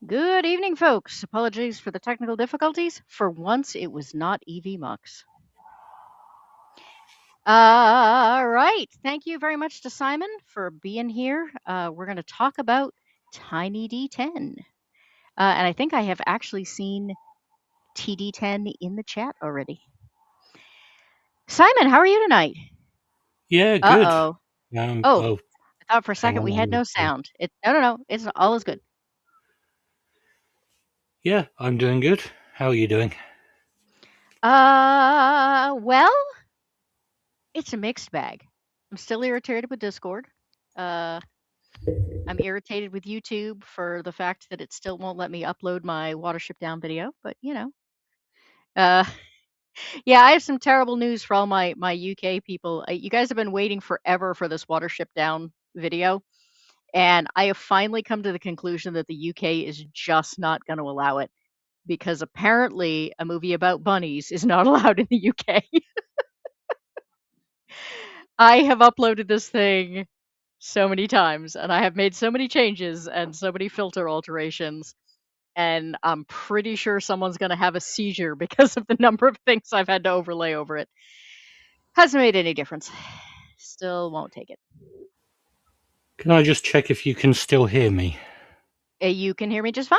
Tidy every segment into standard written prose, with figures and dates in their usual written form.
Good evening, folks. Apologies for the technical difficulties. For once, it was not EV Mux. All right. Thank you very much to Simon for being here. We're going to talk about Tiny D10. And I think I have actually seen TD10 in the chat already. Simon, how are you tonight? Yeah, good. Uh-oh. Um, Oh, oh, I thought for a hang second on. we had no sound. No. It's all is good. Yeah, I'm doing good. How are you doing? Well, it's a mixed bag. I'm still irritated with Discord. Uh, I'm irritated with YouTube for the fact that it still won't let me upload my Watership Down video, but Uh, yeah, I have some terrible news for all my UK people. You guys have been waiting forever for this Watership Down video, and I have finally come to the conclusion that the UK is just not going to allow it because apparently a movie about bunnies is not allowed in the UK. I have uploaded this thing so many times, and I have made so many changes and so many filter alterations, and I'm pretty sure someone's going to have a seizure because of the number of things I've had to overlay over it. Hasn't made any difference. Still won't take it. Can I just check if you can still hear me? You can hear me just fine.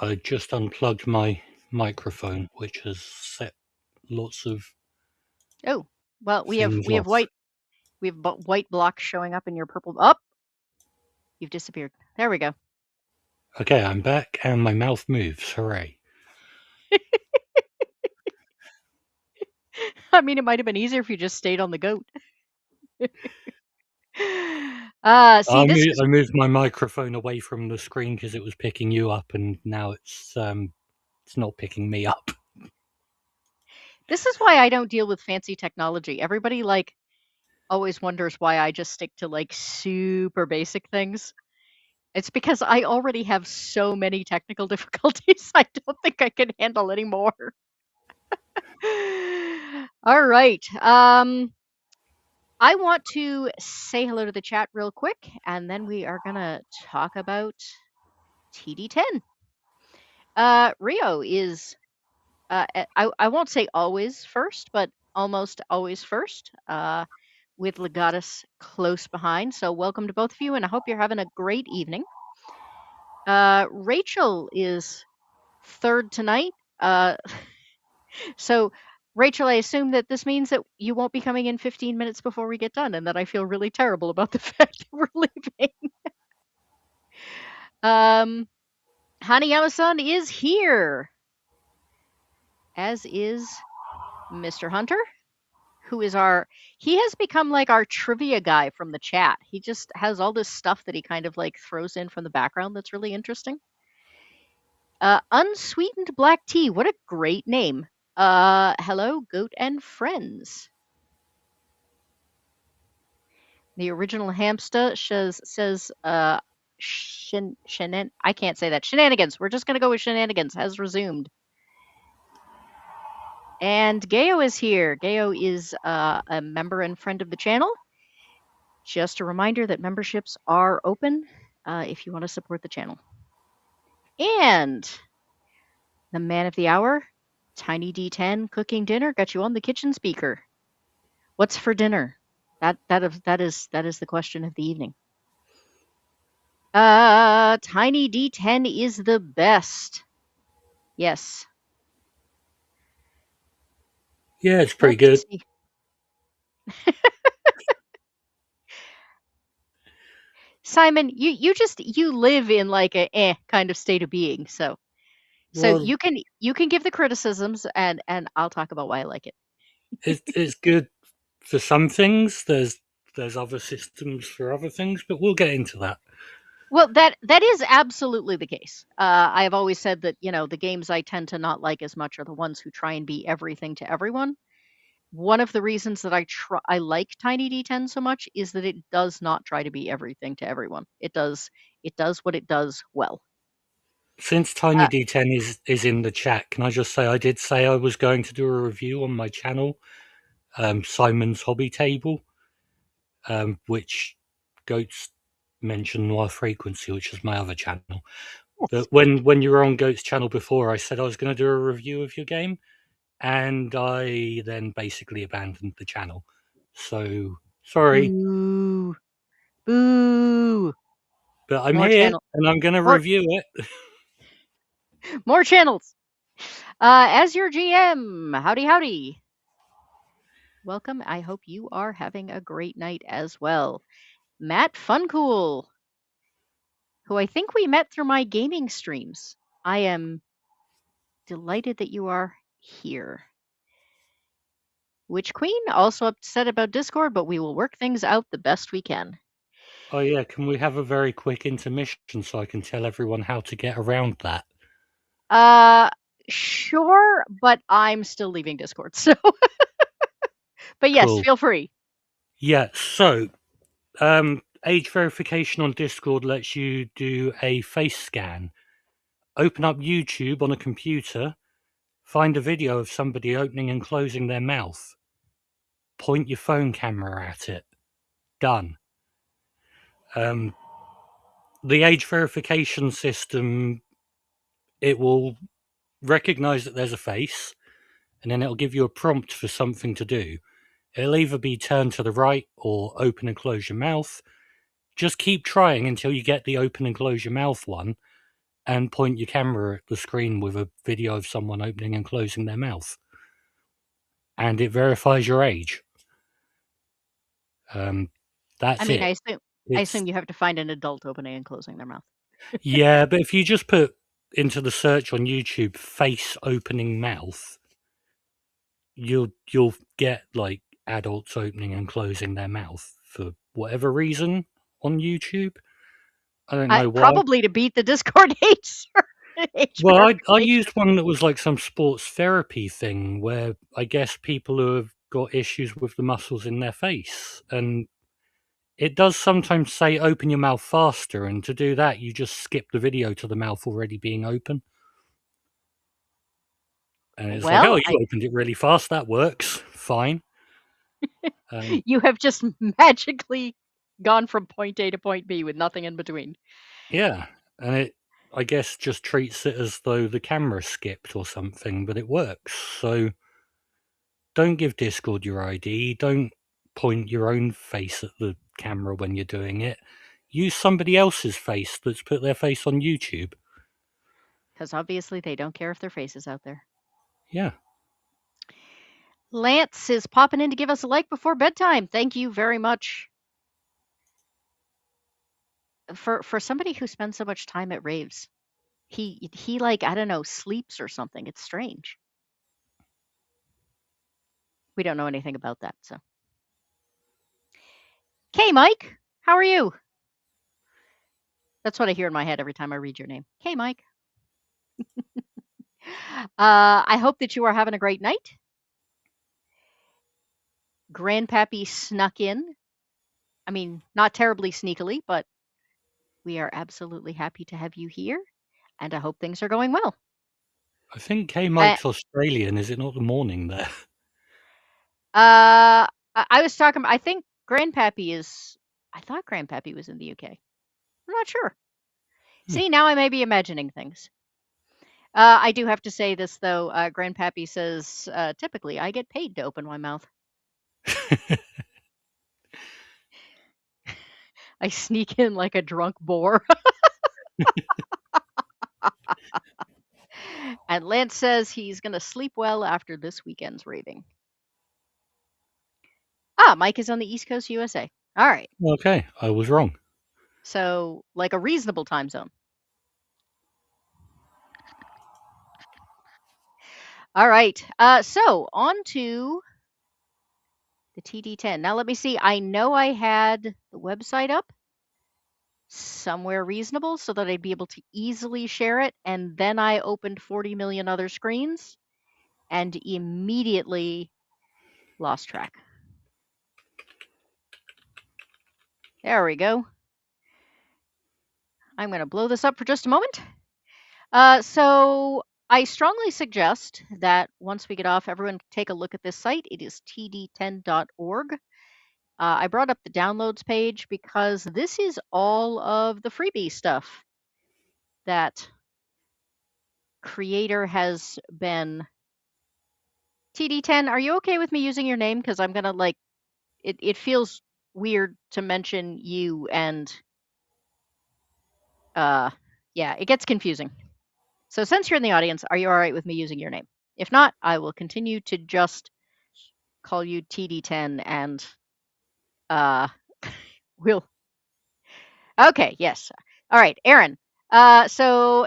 I just unplugged my microphone, which has set lots of Oh, well, we have things we have off. white blocks showing up in your purple. Up, you've disappeared. There we go. Okay, I'm back and my mouth moves. Hooray. I mean, it might have been easier if you just stayed on the goat. See, I moved my microphone away from the screen because it was picking you up, and now it's not picking me up. this is why I don't deal with fancy technology. Everybody always wonders why I just stick to super basic things. It's because I already have so many technical difficulties. I don't think I can handle any more. All right. I want to say hello to the chat real quick, and then we are gonna talk about TD10. Rio is I won't say always first, but almost always first. With Legatus close behind. So welcome to both of you, and I hope you're having a great evening. Rachel is third tonight. So Rachel, I assume that this means that you won't be coming in 15 minutes before we get done, and that I feel really terrible about the fact that we're leaving. Hanayama-san is here, as is Mr. Hunter, who is he has become like our trivia guy from the chat. He just has all this stuff that he kind of throws in from the background that's really interesting. Unsweetened Black Tea, what a great name. Hello, Goat and Friends. The original hamster says I can't say that. Shenanigans. We're just going to go with shenanigans. Has resumed. And Gayo is here. Gayo is a member and friend of the channel. Just a reminder that memberships are open if you want to support the channel. And the man of the hour, Tiny D10, cooking dinner, got you on the kitchen speaker. What's for dinner? That is the question of the evening. Tiny D10 is the best. Yes. Yeah, it's pretty good. Simon, you live in like a kind of state of being, so Well, you can give the criticisms and I'll talk about why I like it. it's good for some things. There's other systems for other things, but we'll get into that. Well, that is absolutely the case. I have always said that the games I tend to not like as much are the ones who try and be everything to everyone. One of the reasons that I like Tiny D10 so much is that it does not try to be everything to everyone. It does what it does well. Since Tiny Uh, D10 is in the chat, can I just say I did say I was going to do a review on my channel, Simon's Hobby Table, which Goats mentioned Noir Frequency, which is my other channel. yes. But when you were on Goat's channel before, I said I was going to do a review of your game, and I then basically abandoned the channel. So sorry, Boo, boo. but I'm More here channel, and I'm going to more review it. more channels. As your GM, howdy howdy. Welcome. I hope you are having a great night as well. Matt Funcool, who I think we met through my gaming streams. I am delighted that you are here. Witch Queen, also upset about Discord, but we will work things out the best we can. Oh yeah, can we have a very quick intermission so I can tell everyone how to get around that? Uh, sure, but I'm still leaving Discord. So, but yes, Cool. feel free. Yeah, so age verification on Discord lets you do a face scan. Open up YouTube on a computer, find a video of somebody opening and closing their mouth. Point your phone camera at it. Done. Um, the age verification system, it will recognize that there's a face, and then it'll give you a prompt for something to do. It'll either be turn to the right or open and close your mouth. Just keep trying until you get the open and close your mouth one, and point your camera at the screen with a video of someone opening and closing their mouth. And it verifies your age. Um, I that's mean, I it. assume I It's assume you have to find an adult opening and closing their mouth. Yeah, but if you just put into the search on YouTube face opening mouth, you'll get like adults opening and closing their mouth for whatever reason on YouTube. I don't I know why. probably to beat the Discord age Well, I used verification. one that was like some sports therapy thing where I guess people who have got issues with the muscles in their face, and it does sometimes say open your mouth faster, and to do that you just skip the video to the mouth already being open. And it's like, oh, Well, you opened it really fast. That works fine. Um, you have just magically gone from point A to point B with nothing in between. yeah, and it, I guess, just treats it as though the camera skipped or something, but it works. So don't give Discord your ID. Don't point your own face at the camera when you're doing it. Use somebody else's face that's put their face on YouTube. Because obviously they don't care if their face is out there. Yeah. Lance is popping in to give us a like before bedtime. Thank you very much. For somebody who spends so much time at raves, he like, I don't know, sleeps or something. It's strange. We don't know anything about that. So, okay, Mike, how are you? That's what I hear in my head every time I read your name. Okay, Mike. I hope that you are having a great night. Grandpappy snuck in. I mean, not terribly sneakily, but we are absolutely happy to have you here, and I hope things are going well. I think K Uh, Mike's Australian. Is it not the morning there? I was talking. I think Grandpappy is. I thought Grandpappy was in the UK. I'm not sure. See, now I may be imagining things. I do have to say this though. Grandpappy says typically I get paid to open my mouth. I sneak in like a drunk boar. And Lance says he's going to sleep well after this weekend's raving. Ah, Mike is on the East Coast, USA. All right. Okay, I was wrong. So, like a reasonable time zone. All right. So, on to the TD10. Now, let me see. I know I had the website up. somewhere reasonable so that I'd be able to easily share it. And then I opened 40 million other screens and immediately lost track. There we go. I'm going to blow this up for just a moment. So I strongly suggest that once we get off, everyone take a look at this site. It is td10.org. I brought up the downloads page because this is all of the freebie stuff that Creator has been. TD10, are you okay with me using your name? Because I'm gonna like it feels weird to mention you and uh yeah, it gets confusing. So since you're in the audience, are you all right with me using your name? If not, I will continue to just call you TD10 and uh we'll okay, yes. All right, Aaron. So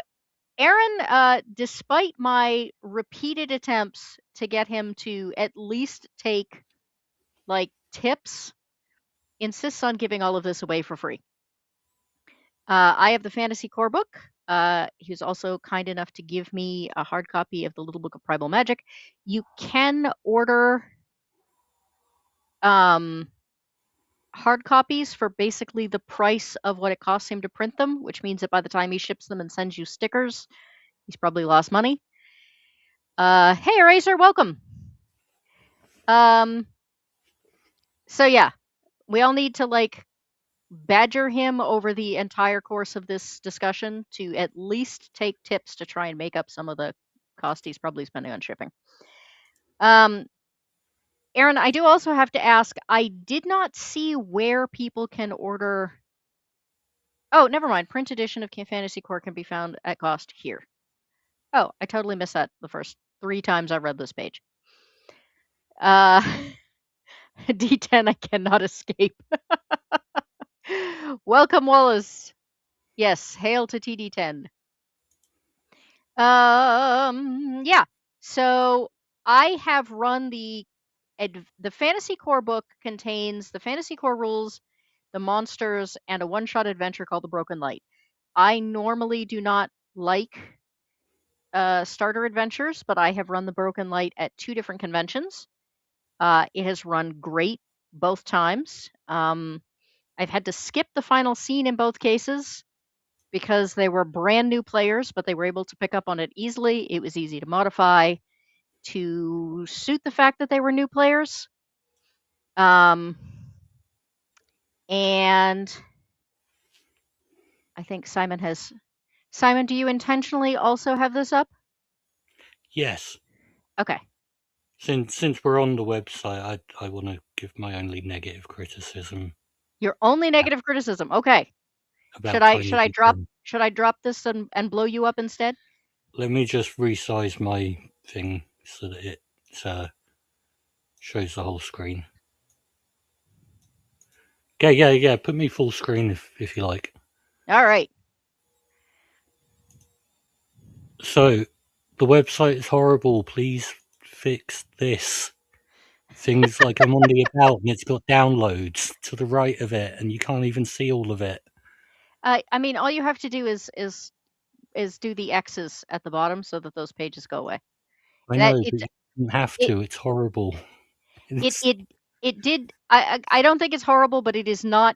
Aaron, despite my repeated attempts to get him to at least take like tips, insists on giving all of this away for free. I have the Fantasy Core book. He was also kind enough to give me a hard copy of the Little Book of Primal Magic. You can order um, hard copies for basically the price of what it costs him to print them, which means that by the time he ships them and sends you stickers, he's probably lost money. Hey, Eraser, welcome. Um, so yeah, we all need to like badger him over the entire course of this discussion to at least take tips to try and make up some of the cost he's probably spending on shipping. Um, Aaron, I do also have to ask, I did not see where people can order. Oh, never mind. Print edition of Fantasy Core can be found at cost here. Oh, I totally missed that the first 3 times I read this page. Uh, D10, I cannot escape. Welcome, Wallace. Yes, hail to TD10. Yeah. So I have run the Fantasy Core book contains the Fantasy Core rules, the monsters, and a one-shot adventure called The Broken Light. I normally do not like starter adventures, but I have run The Broken Light at 2 different conventions. It has run great both times. I've had to skip the final scene in both cases because they were brand new players, but they were able to pick up on it easily. It was easy to modify to suit the fact that they were new players. Um, and I think Simon has. Simon, do you intentionally also have this up? Yes. Okay. Since we're on the website, I want to give my only negative criticism Your only negative criticism. Okay. Should about I Tiny should I drop D10. should I drop this and blow you up instead? Let me just resize my thing so that it shows the whole screen. Okay, yeah. Put me full screen if you like. All right. So, the website is horrible. Please fix this. Things like I'm on the about and it's got downloads to the right of it, and you can't even see all of it. I mean, all you have to do is do the X's at the bottom so that those pages go away. I That know, but it's you don't have it to. It's horrible. it It's it it did. I don't think it's horrible, but it is not.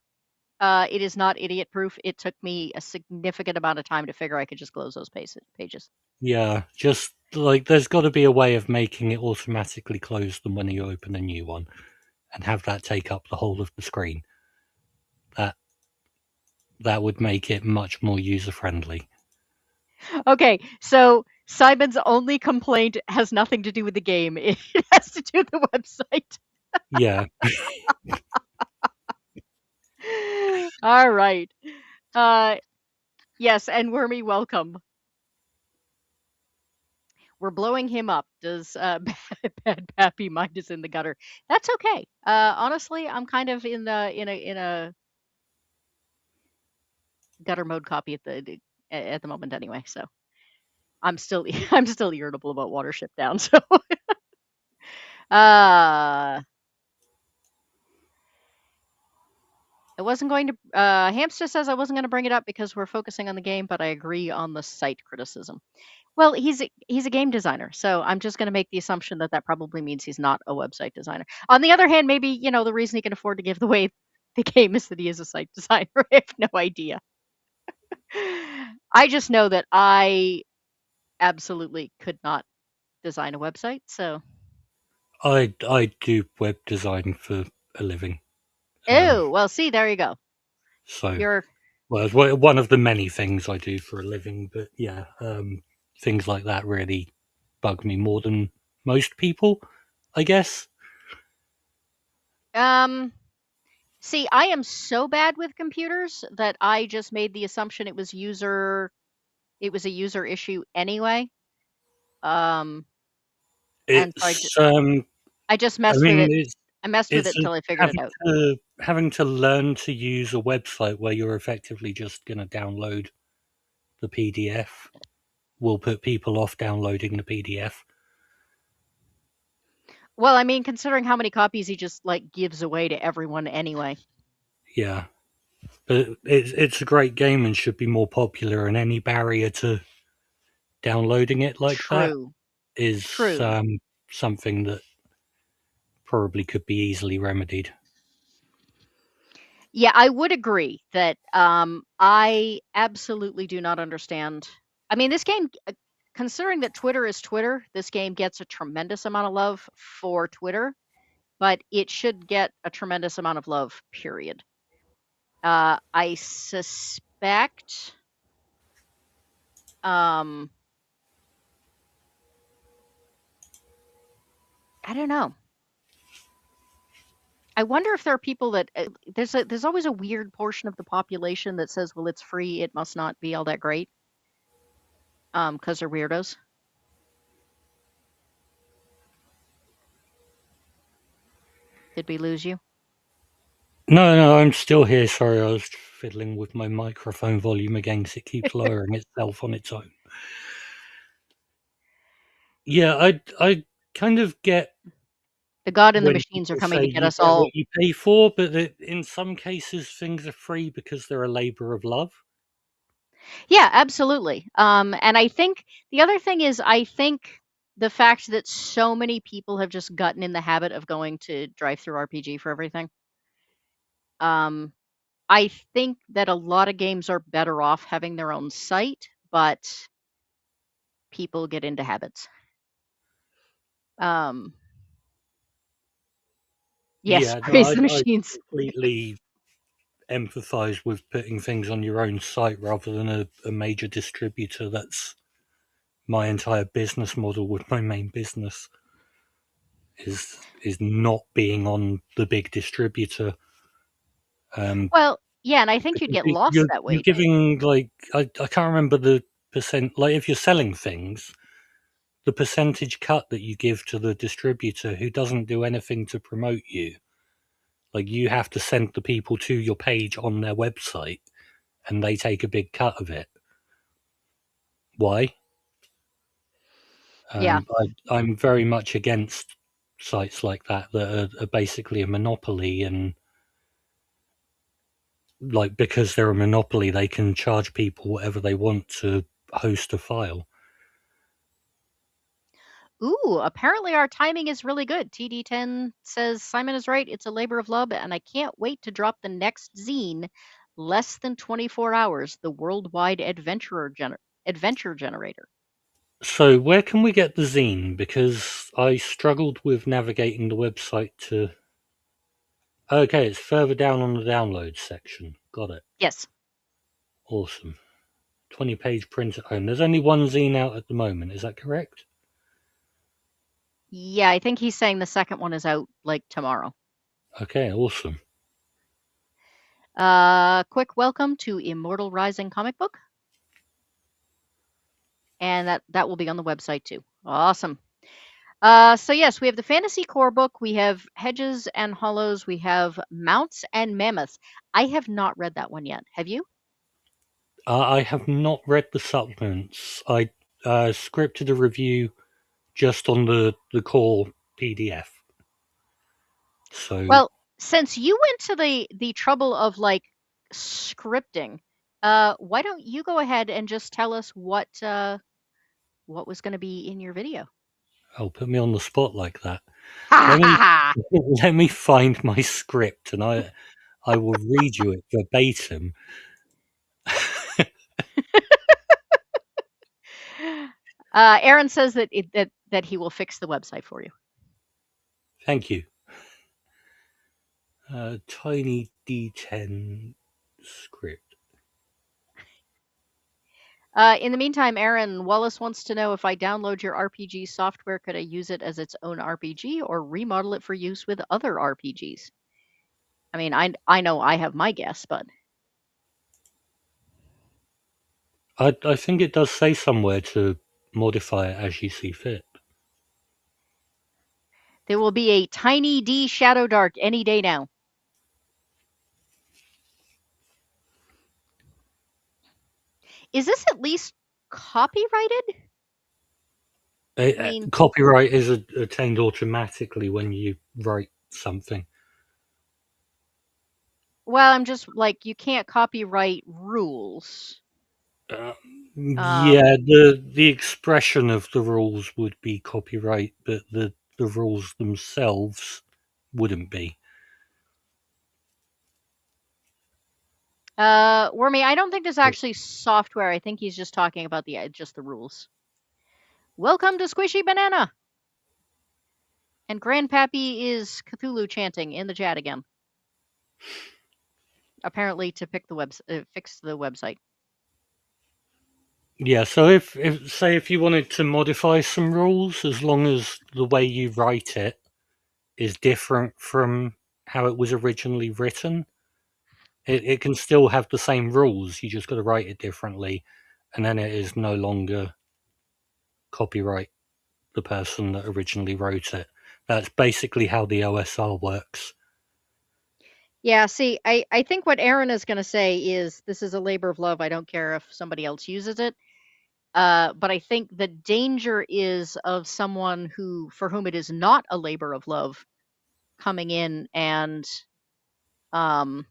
It is not idiot proof. It took me a significant amount of time to figure I could just close those pages. yeah, just like there's got to be a way of making it automatically close them when you open a new one, and have that take up the whole of the screen. That that would make it much more user friendly. Okay, so Simon's only complaint has nothing to do with the game. It has to do with the website. Yeah, All right. Uh, yes, and Wormy, welcome. We're blowing him up. Does Bad Pappy mind is in the gutter? That's okay. Honestly, I'm kind of in a gutter mode copy at the moment anyway. So I'm still I'm still irritable about Watership Down. So uh I wasn't going to. Hamster says I wasn't going to bring it up because we're focusing on the game, but I agree on the site criticism. Well, he's a game designer, so I'm just going to make the assumption that that probably means he's not a website designer. On the other hand, maybe the reason he can afford to give away the game is that he is a site designer. I have no idea. I just know that I absolutely could not design a website. So, I do web design for a living. Um, oh well, see, there you go. so You're well, it's one of the many things I do for a living. But yeah, things like that really bug me more than most people, I guess. um. See, I am so bad with computers that I just made the assumption it was a user issue anyway. Um, and so It's I just I messed with mean it. it's I messed with it's it until I figured it having out. to learn to use a website where you're effectively just going to download the PDF will put people off downloading the PDF. Well, I mean, considering how many copies he just like gives away to everyone anyway. Yeah, but it's a great game and should be more popular. And any barrier to downloading it like that True. is True. something that probably could be easily remedied. Yeah, I would agree that I absolutely do not understand. I mean, this game, considering that Twitter is Twitter, this game gets a tremendous amount of love for Twitter, but it should get a tremendous amount of love, period. I suspect, um, I don't know. I wonder if there are people that there's always a weird portion of the population that says, well, it's free, it must not be all that great, because they're weirdos. Did we lose you? No, no, I'm still here. Sorry, I was fiddling with my microphone volume again because it keeps lowering itself on its own. Yeah, I kind of get The God and the when machines are people coming say to get you us get what all. you pay for, but that in some cases things are free because they're a labor of love. Yeah, absolutely. And I think the other thing is, I think the fact that so many people have just gotten in the habit of going to drive through RPG for everything. Um, I think that a lot of games are better off having their own site, but people get into habits. Um, yes, Yeah, no, praise the I machines. completely empathise with putting things on your own site rather than a major distributor. That's my entire business model with my main business is not being on the big distributor. Um, Well, yeah, and I think you'd because get lost that you're way too. giving like I can't remember the percent. Like if you're selling things, the percentage cut that you give to the distributor who doesn't do anything to promote you. Like you have to send the people to your page on their website, and they take a big cut of it. Why? Yeah. I'm very much against sites like that that are basically a monopoly, and like because they're a monopoly, they can charge people whatever they want to host a file. Ooh, apparently our timing is really good. TD10 says Simon is right. It's a labor of love, and I can't wait to drop the next zine. Less than 24 hours. The worldwide adventure generator. So where can we get the zine? Because I struggled with navigating the website to. Okay, it's further down on the download section. Got it. Yes. Awesome. 20-page print at home. There's only one zine out at the moment. Is that correct? Yeah, I think he's saying the second one is out like tomorrow. Okay, awesome. Quick welcome to Immortal Rising comic book, and that will be on the website too. Awesome. So yes, we have the fantasy core book, we have Hedges and Hollows, we have Mounts and Mammoths. I have not read that one yet. Have you? I have not read the supplements. I scripted a review just on the core PDF. So Well, Since you went to the trouble of like scripting, why don't you go ahead and just tell us what was going to be in your video? Oh, put me on the spot like that. Ha Let ha me ha! let me find my script, and I will read you it verbatim. Aaron says that he will fix the website for you. Thank you. Tiny D10 script. In the meantime, Aaron Wallace wants to know if I download your RPG software, could I use it as its own RPG or remodel it for use with other RPGs? I mean, I know I have my guess, but I think it does say somewhere to modify it as you see fit. there will be a Tiny D Shadow Dark any day now. Is this at least copyrighted? I mean, Copyright is attained automatically when you write something. well, I'm just like, you can't copyright rules. Uh, Um, yeah, the expression of the rules would be copyright, but the rules themselves wouldn't be. Wormy, I don't think there's actually software. I think he's just talking about just the rules. Welcome to Squishy Banana. And Grandpappy is Cthulhu chanting in the chat again, apparently to fix the website. Yeah, so if say if you wanted to modify some rules, as long as the way you write it is different from how it was originally written, it can still have the same rules. You just got to write it differently, and then it is no longer copyright the person that originally wrote it. That's basically how the OSR works. Yeah, see, I think what Aaron is going to say is this is a labor of love. I don't care if somebody else uses it. But I think the danger is of someone for whom it is not a labor of love, coming in and um,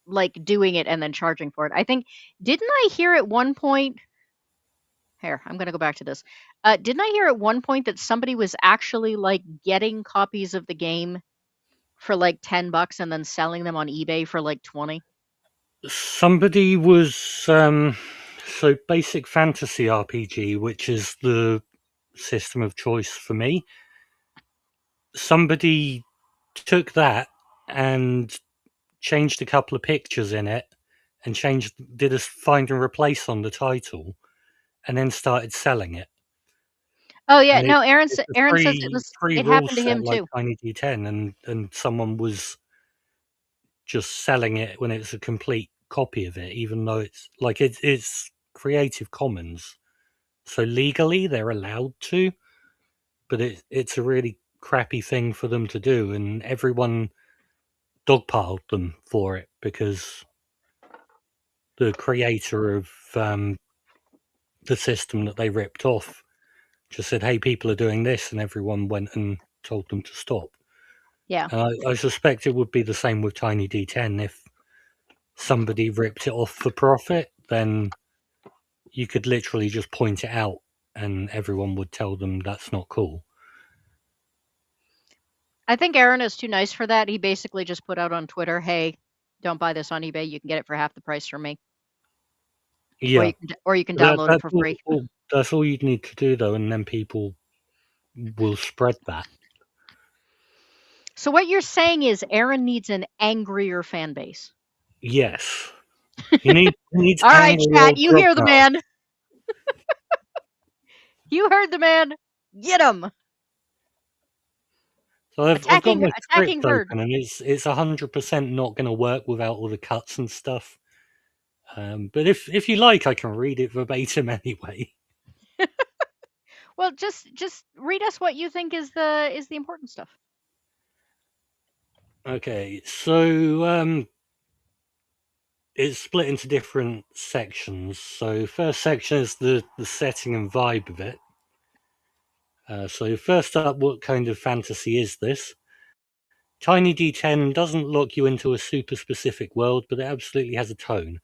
like doing it and then charging for it. I think, didn't I hear at one point? Here, I'm going to go back to this. Didn't I hear at one point that somebody was actually like getting copies of the game for like $10 and then selling them on eBay for like 20? Somebody was so basic fantasy RPG, which is the system of choice for me. Somebody took that and changed a couple of pictures in it and did a find and replace on the title and then started selling it. Oh yeah, And no. it's a Aaron says free it rule happened to set him like too. Tiny D10, and someone was just selling it when it's a complete copy of it, even though it's Creative Commons, so legally they're allowed to, but it's a really crappy thing for them to do, and everyone dogpiled them for it because the creator of the system that they ripped off just said, "Hey, people are doing this," and everyone went and told them to stop. Yeah. And I suspect it would be the same with Tiny D10. If somebody ripped it off for profit, then you could literally just point it out, and everyone would tell them that's not cool. I think Aaron is too nice for that. He basically just put out on Twitter, "Hey, don't buy this on eBay. You can get it for half the price from me, Yeah, or you can that, download it that's for free." all. That's all you'd need to do, though, and then people will spread that. So what you're saying is Aaron needs an angrier fan base. Yes, he needs All right, angry chat, old you hear the grognar. man. You heard the man. Get him. So I've got my Attacking script herd. open, and it's 100% not going to work without all the cuts and stuff. But if you like, I can read it verbatim anyway. Well, just read us what you think is the important stuff. Okay, so it's split into different sections. So first section is the setting and vibe of it. So first up, what kind of fantasy is this? Tiny D10 doesn't lock you into a super specific world, but it absolutely has a tone.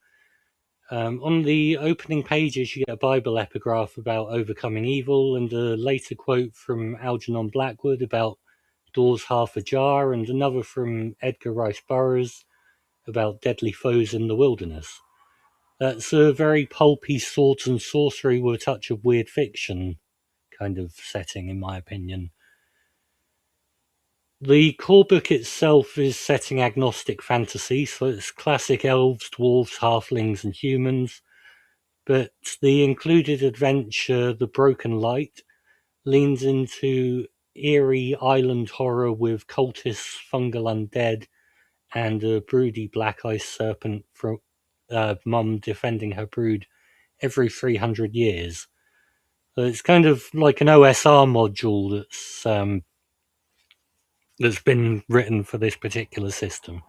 On the opening pages, you get a Bible epigraph about overcoming evil, and a later quote from Algernon Blackwood about doors half ajar, and another from Edgar Rice Burroughs about deadly foes in the wilderness. That's a very pulpy swords and sorcery with a touch of weird fiction kind of setting, in my opinion. The core book itself is setting agnostic fantasy, so it's classic elves, dwarves, halflings, and humans. But the included adventure, The Broken Light, leans into eerie island horror with cultists, fungal undead, and a broody black ice serpent from mum defending her brood every 300 years. So it's kind of like an OSR module that's been written for this particular system.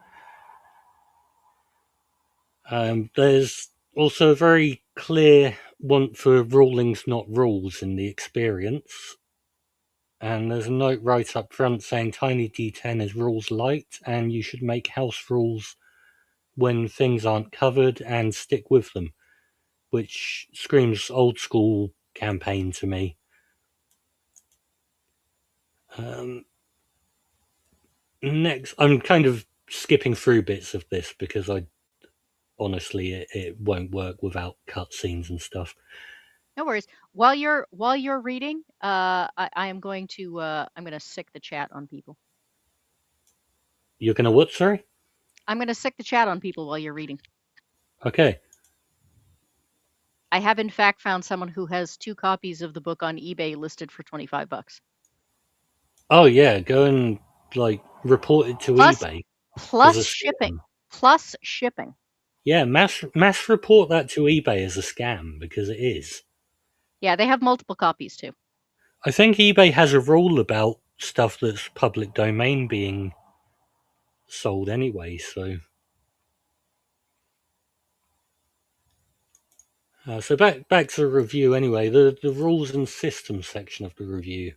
There's also a very clear want for rulings, not rules, in the experience. And there's a note right up front saying Tiny D10 is rules light, and you should make house rules when things aren't covered and stick with them, which screams old school campaign to me. Um, Next, I'm kind of skipping through bits of this because I honestly it won't work without cutscenes and stuff. No worries. While you're reading, I am going to I'm going to sick the chat on people. You're gonna what? Sorry. I'm going to sick the chat on people while you're reading. Okay. I have in fact found someone who has 2 copies of the book on eBay listed for $25. Oh yeah, go and like report it to Plus eBay as plus a shipping. scam. Plus shipping. Yeah, mass report that to eBay as a scam because it is. Yeah, they have multiple copies too. I think eBay has a rule about stuff that's public domain being sold anyway. So back to the review anyway. The rules and systems section of the review.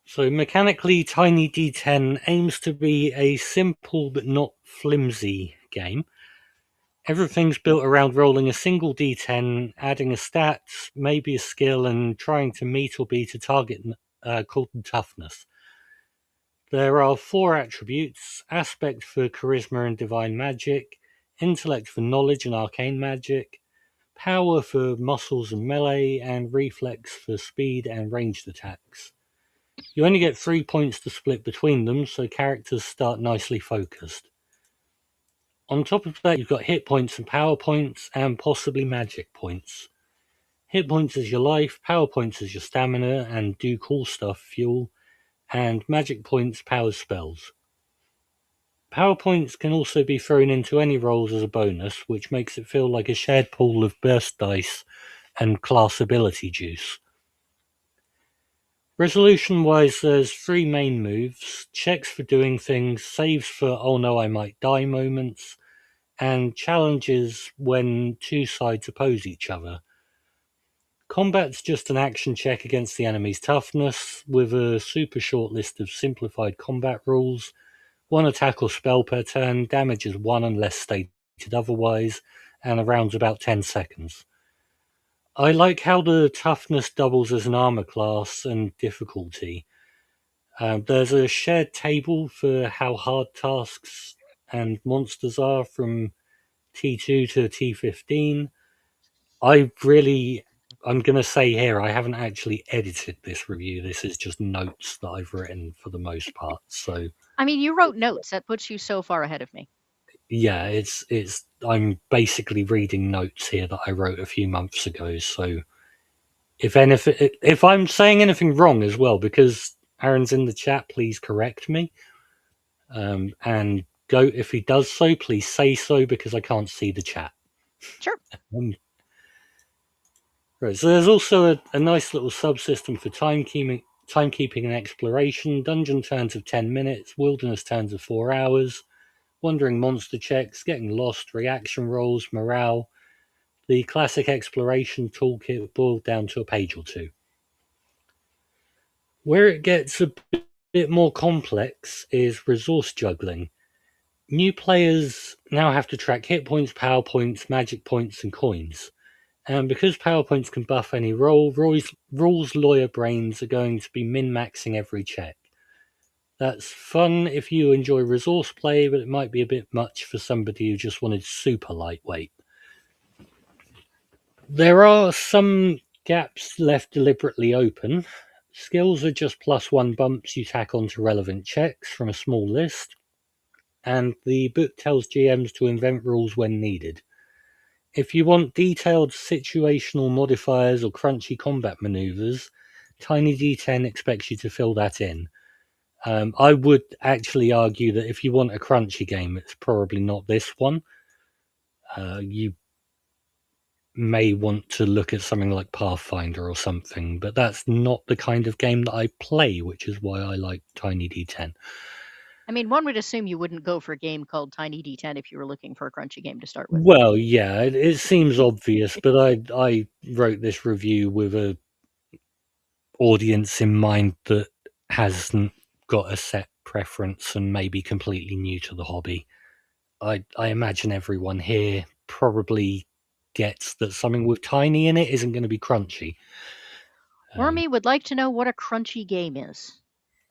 So mechanically, Tiny D10 aims to be a simple but not flimsy game. Everything's built around rolling a single D10, adding a stat, maybe a skill, and trying to meet or beat a target called toughness. There are 4 attributes: aspect for charisma and divine magic, intellect for knowledge and arcane magic, power for muscles and melee, and reflex for speed and ranged attacks. You only get 3 points to split between them, so characters start nicely focused. On top of that, you've got hit points and power points, and possibly magic points. Hit points is your life, power points is your stamina and do cool stuff fuel, and magic points powers spells. Power points can also be thrown into any rolls as a bonus, which makes it feel like a shared pool of burst dice and class ability juice. Resolution wise, there's 3 main moves: checks for doing things, saves for oh no I might die moments, and challenges when 2 sides oppose each other. Combat's just an action check against the enemy's toughness, with a super short list of simplified combat rules. 1 attack or spell per turn, damage is 1 unless stated otherwise, and the round's about 10 seconds. I like how the toughness doubles as an armor class and difficulty. There's a shared table for how hard tasks and monsters are from T2 to T15. I'm going to say here, I haven't actually edited this review. This is just notes that I've written for the most part. So I mean, you wrote notes. That puts you so far ahead of me. yeah, I'm basically reading notes here that I wrote a few months ago. So if I'm saying anything wrong as well, because Aaron's in the chat, please correct me. And go if he does so, please say so because I can't see the chat. Sure. Um, right, so there's also a nice little subsystem for timekeeping and exploration. Dungeon turns of 10 minutes, wilderness turns of 4 hours, wandering monster checks, getting lost, reaction rolls, morale. The classic exploration toolkit boiled down to a page or two. Where it gets a bit more complex is resource juggling. New players now have to track hit points, power points, magic points, and coins. And because power points can buff any roll, rules lawyer brains are going to be min maxing every check. That's fun if you enjoy resource play, but it might be a bit much for somebody who just wanted super lightweight. There are some gaps left deliberately open. Skills are just +1 bumps you tack onto relevant checks from a small list, and the book tells GMs to invent rules when needed. If you want detailed situational modifiers or crunchy combat maneuvers, Tiny D10 expects you to fill that in. I would actually argue that if you want a crunchy game, it's probably not this one. You may want to look at something like Pathfinder or something, but that's not the kind of game that I play, which is why I like Tiny D10. I mean, one would assume you wouldn't go for a game called Tiny D10 if you were looking for a crunchy game to start with. Well, yeah, it seems obvious, but I wrote this review with a audience in mind that hasn't got a set preference and may be completely new to the hobby. I imagine everyone here probably gets that something with tiny in it isn't going to be crunchy. Um, Wormy would like to know what a crunchy game is.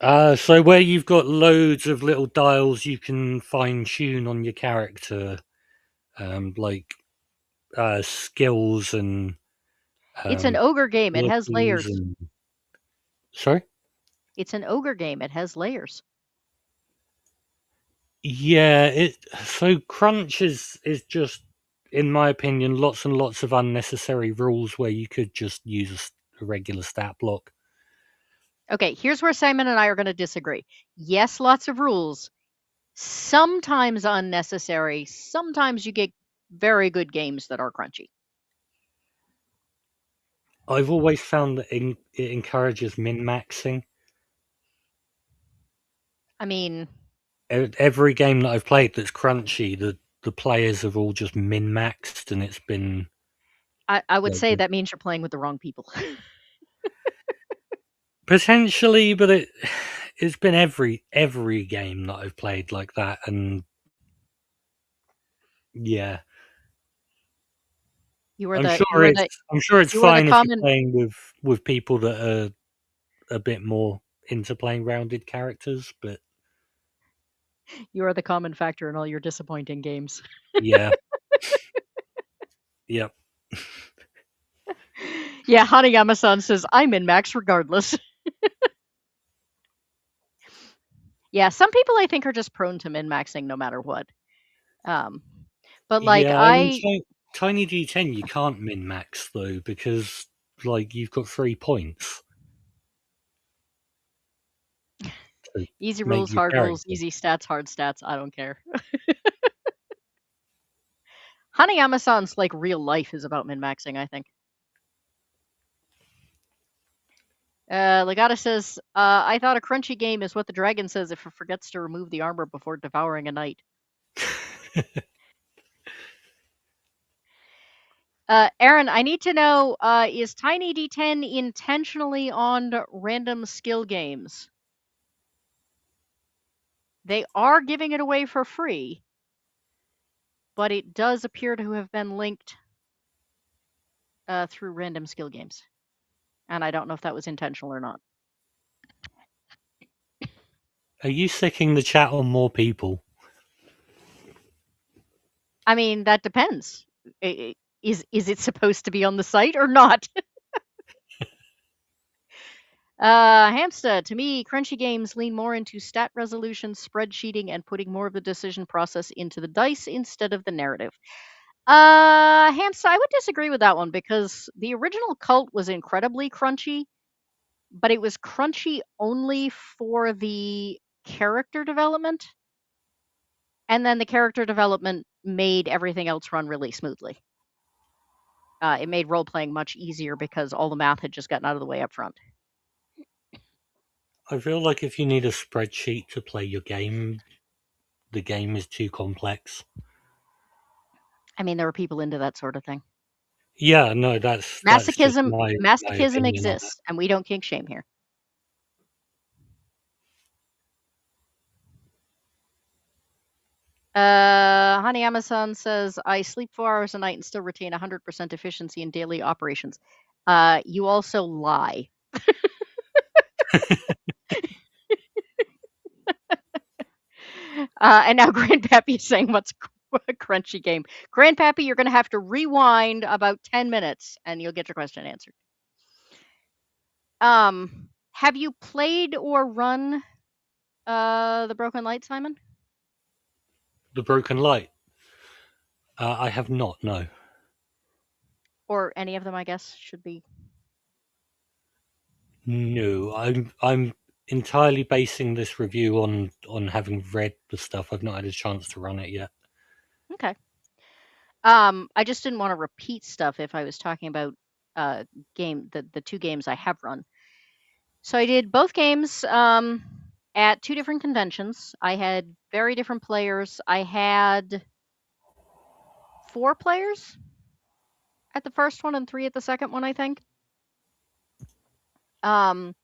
so where you've got loads of little dials you can fine tune on your character, like skills and It's an um, ogre game. It has abilities layers. and sorry. It's an ogre game. It has layers. Yeah, it so crunch is just, in my opinion, lots and lots of unnecessary rules where you could just use a regular stat block. Okay, here's where Simon and I are going to disagree. Yes, lots of rules. Sometimes unnecessary. Sometimes you get very good games that are crunchy. I've always found that it encourages min maxing. I mean, Every game that I've played that's crunchy, the players have all just min maxed, and it's been I would like say that means you're playing with the wrong people. potentially, but it's been every game that I've played like that, and yeah, You are I'm the you sure are the it's you are the fine if you're common playing with people that are a bit more into playing rounded characters, but you are the common factor in all your disappointing games. yeah, yep. Yeah, Hanayama-san says I'm in max regardless. Yeah, some people I think are just prone to min maxing no matter what. Um, but like Yeah, I mean, I Tiny D10 you can't min max though because like you've got 3 points to easy make rules, your hard rules, character. easy stats, hard stats. I don't care. Hanayama-san's like real life is about min maxing. I think. Legata says, I thought a crunchy game is what the dragon says if it forgets to remove the armor before devouring a knight. Aaron, I need to know, is Tiny D10 intentionally on random skill games? They are giving it away for free, but it does appear to have been linked through random skill games. And I don't know if that was intentional or not. Are you sicking the chat on more people? I mean, that depends. Is it supposed to be on the site or not? Hamsta, to me, crunchy games lean more into stat resolution, spreadsheeting, and putting more of the decision process into the dice instead of the narrative. Hamsta, I would disagree with that one because the original Cult was incredibly crunchy, but it was crunchy only for the character development, and then the character development made everything else run really smoothly. It made role playing much easier because all the math had just gotten out of the way up front. I feel like if you need a spreadsheet to play your game, the game is too complex. I mean, there were people into that sort of thing. Yeah, no, that's just Masochism, my masochism opinion on it. exists, and we don't kink shame here. Honey Amazon says, I sleep 4 hours a night and still retain 100% efficiency in daily operations. You also lie. And now Grandpappy is saying, what's a crunchy game? Grandpappy, you're going to have to rewind about 10 minutes and you'll get your question answered. Have you played or run the Broken Light, Simon? The Broken Light. I have not. No. Or any of them, I guess, should be. No. I'm entirely basing this review on having read the stuff. I've not had a chance to run it yet. Okay. I just didn't want to repeat stuff if I was talking about uh the two games I have run. So I did both games at two different conventions. I had very different players. I had four players at the first one and three at the second one, I think. Um,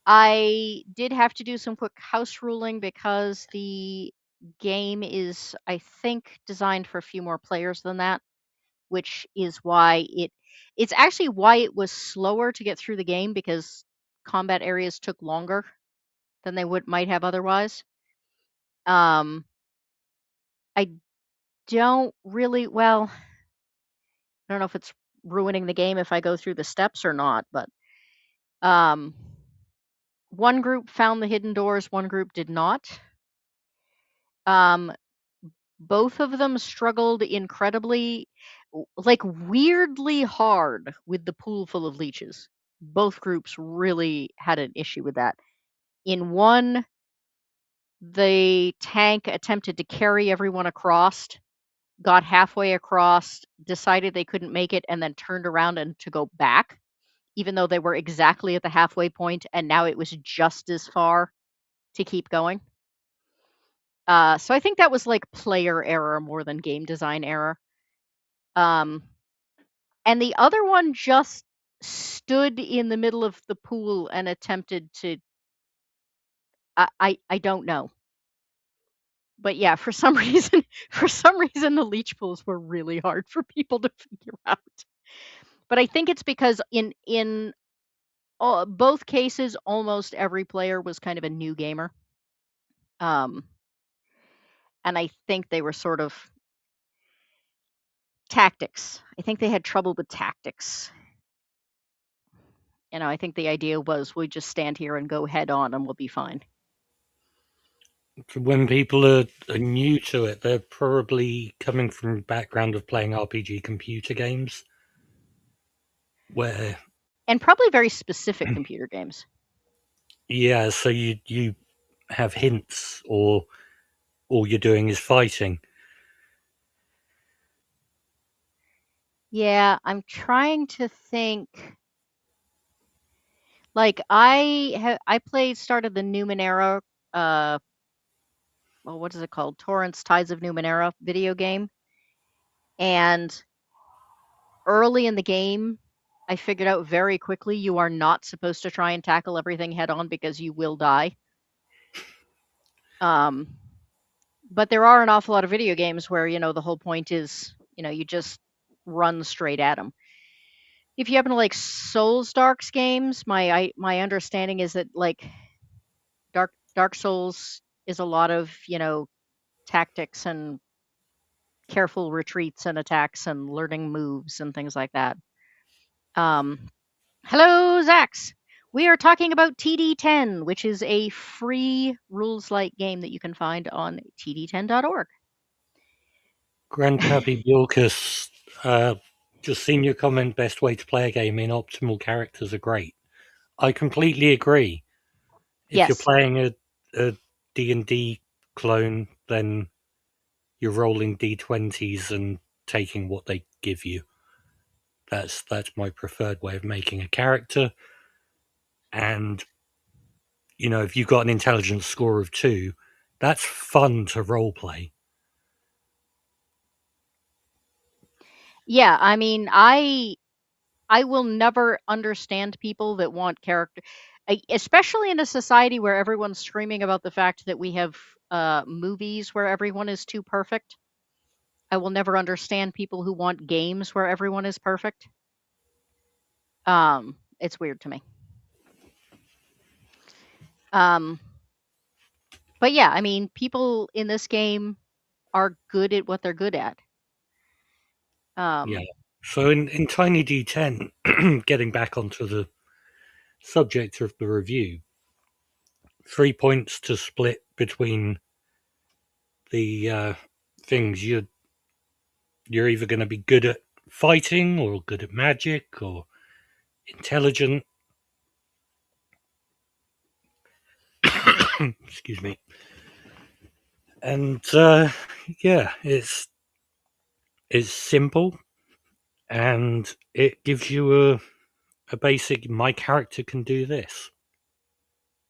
I did have to do some quick house ruling because the game is, I think, designed for a few more players than that, which is why it's actually why it was slower to get through the game because combat areas took longer than they would might have otherwise. Um, I don't really well, I don't know if it's ruining the game if I go through the steps or not, but um, one group found the hidden doors, one group did not. Um, both of them struggled incredibly, like weirdly hard with the pool full of leeches. Both groups really had an issue with that. In one, the tank attempted to carry everyone across, got halfway across, decided they couldn't make it, and then turned around and to go back, even though they were exactly at the halfway point, and now it was just as far to keep going. So I think that was like player error more than game design error. Um, and the other one just stood in the middle of the pool and attempted to. I don't know, but yeah, for some reason, for some reason, the leech pools were really hard for people to figure out. But I think it's because in both cases, almost every player was kind of a new gamer. Um, and I think they were sort of tactics. I think they had trouble with tactics. I think the idea was we just stand here and go head on and we'll be fine. When people are new to it, they're probably coming from a background of playing RPG computer games, where And probably very specific computer games. yeah, so you have hints, or all you're doing is fighting. Yeah, I'm trying to think. Like I played started the Numenera uh well what is it called? Torrents Tides of Numenera video game. And early in the game, I figured out very quickly you are not supposed to try and tackle everything head on because you will die. Um, but there are an awful lot of video games where, the whole point is, you just run straight at them. If you happen to like Souls Darks games, my understanding is that like Dark Souls is a lot of, tactics and careful retreats and attacks and learning moves and things like that. Um, Hello, Zax. We are talking about TD10, which is a free rules light game that you can find on td10.org. Grandpappy Bjorkus, just seen your comment. Best way to play a game in optimal characters are great. I completely agree. If you're Yes. playing a D&D clone, then you're rolling D20s and taking what they give you. That's my preferred way of making a character. And if you've got an intelligence score of 2, that's fun to roleplay. Yeah, I mean, I will never understand people that want especially in a society where everyone's screaming about the fact that we have movies where everyone is too perfect. I will never understand people who want games where everyone is perfect. It's weird to me. Um, but yeah, I mean, people in this game are good at what they're good at. Yeah. Um, So in Tiny D10, getting back onto the subject of the review, 3 points to split between the things you're either going to be good at fighting or good at magic or intelligent. Excuse me. And yeah, it's simple and it gives you a basic. My character can do this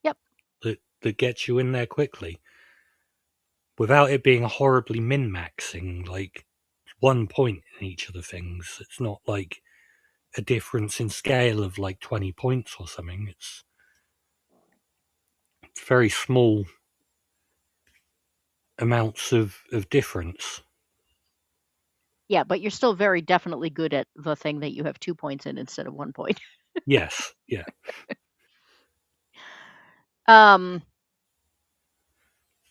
yep. that gets you in there quickly without it being horribly min maxing. Like 1 point in each of the things. It's not like a difference in scale of like 20 points or something. It's very small amounts of difference. Yeah, but you're still very definitely good at the thing that you have 2 points in instead of 1 point. Yes, yeah. Um,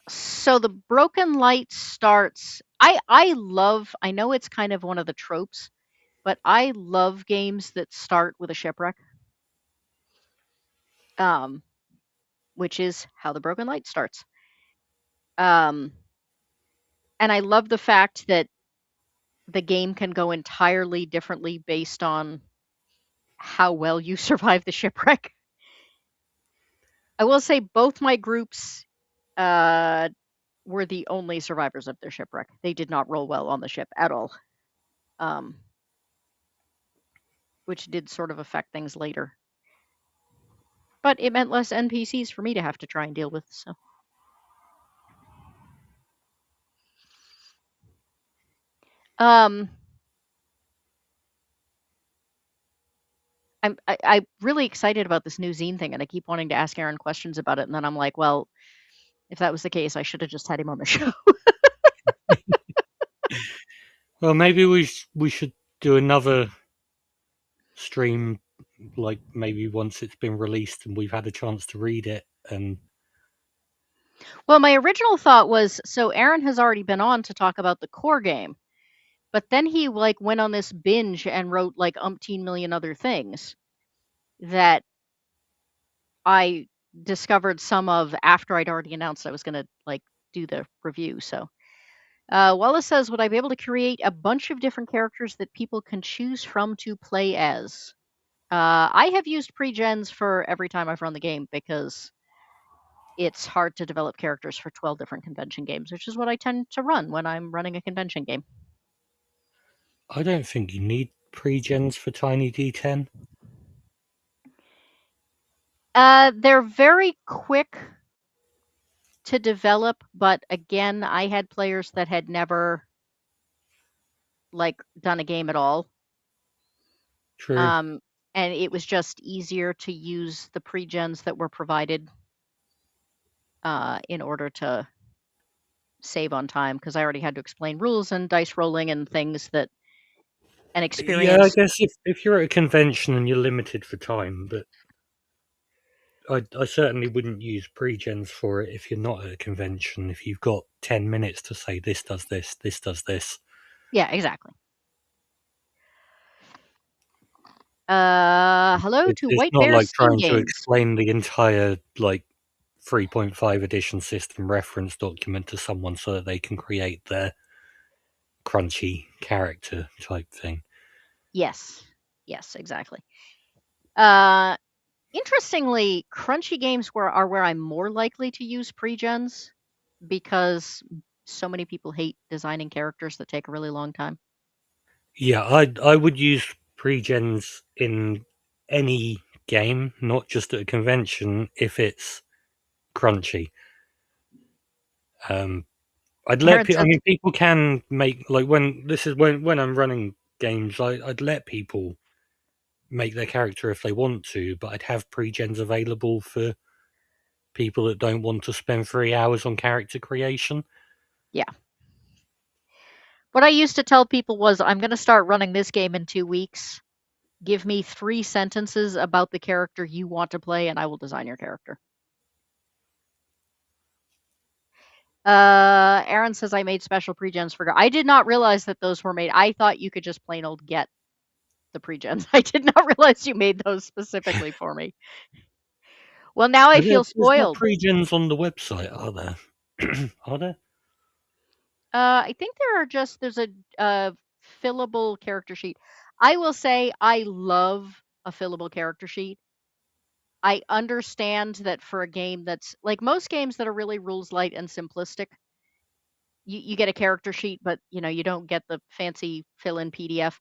so the broken light starts. I love. I know it's kind of one of the tropes, but I love games that start with a shipwreck. Um, which is how the broken light starts. Um, and I love the fact that the game can go entirely differently based on how well you survive the shipwreck. I will say both my groups uh, were the only survivors of their shipwreck. They did not roll well on the ship at all, um, which did sort of affect things later. But it meant less NPCs for me to have to try and deal with. So, um, I'm really excited about this new zine thing, and I keep wanting to ask Aaron questions about it. And then I'm like, well, if that was the case, I should have just had him on the show. Well, maybe we should do another stream, like maybe once it's been released and we've had a chance to read it. And Well, my original thought was so Aaron has already been on to talk about the core game, but then he like went on this binge and wrote like umpteen million other things that I discovered some of after I'd already announced I was going to like do the review. So, Wallace says, would I be able to create a bunch of different characters that people can choose from to play as? I have used pre-gens for every time I've run the game because it's hard to develop characters for 12 different convention games, which is what I tend to run when I'm running a convention game. I don't think you need pre-gens for Tiny D10. They're very quick to develop, but again, I had players that had never like done a game at all. True. Um, and it was just easier to use the pre-gens that were provided in order to save on time because I already had to explain rules and dice rolling and things that an Yeah, I experienced. guess if you're at a convention and you're limited for time, but I certainly wouldn't use pre-gens for it if you're not at a convention. If you've got 10 minutes to say this does this does this. Yeah, exactly. Hello to It's White not Bear like Steam trying to Games. explain the entire like 3.5 edition system reference document to someone so that they can create their crunchy character type thing. Yes, yes, exactly. Uh, Interestingly, crunchy games are where I'm more likely to use pre-gens because so many people hate designing characters that take a really long time. Yeah, I would use pre-gens in any game, not just at a convention, if it's crunchy. Um, I'd let Aaron people. I says, mean, people can make like when this is when I'm running games. I'd let people make their character if they want to, but I'd have pre-gens available for people that don't want to spend 3 hours on character creation. Yeah. What I used to tell people was, I'm going to start running this game in 2 weeks. Give me 3 sentences about the character you want to play, and I will design your character. Aaron says I made special pregens for. I did not realize that those were made. I thought you could just plain old get the pregens. I did not realize you made those specifically for me. Well, now I feel There's not spoiled. pregens on the website, are there? Are there? I think there's a fillable character sheet. I will say I love a fillable character sheet. I understand that for a game that's like most games that are really rules light and simplistic, you get a character sheet, but you don't get the fancy fill in PDF.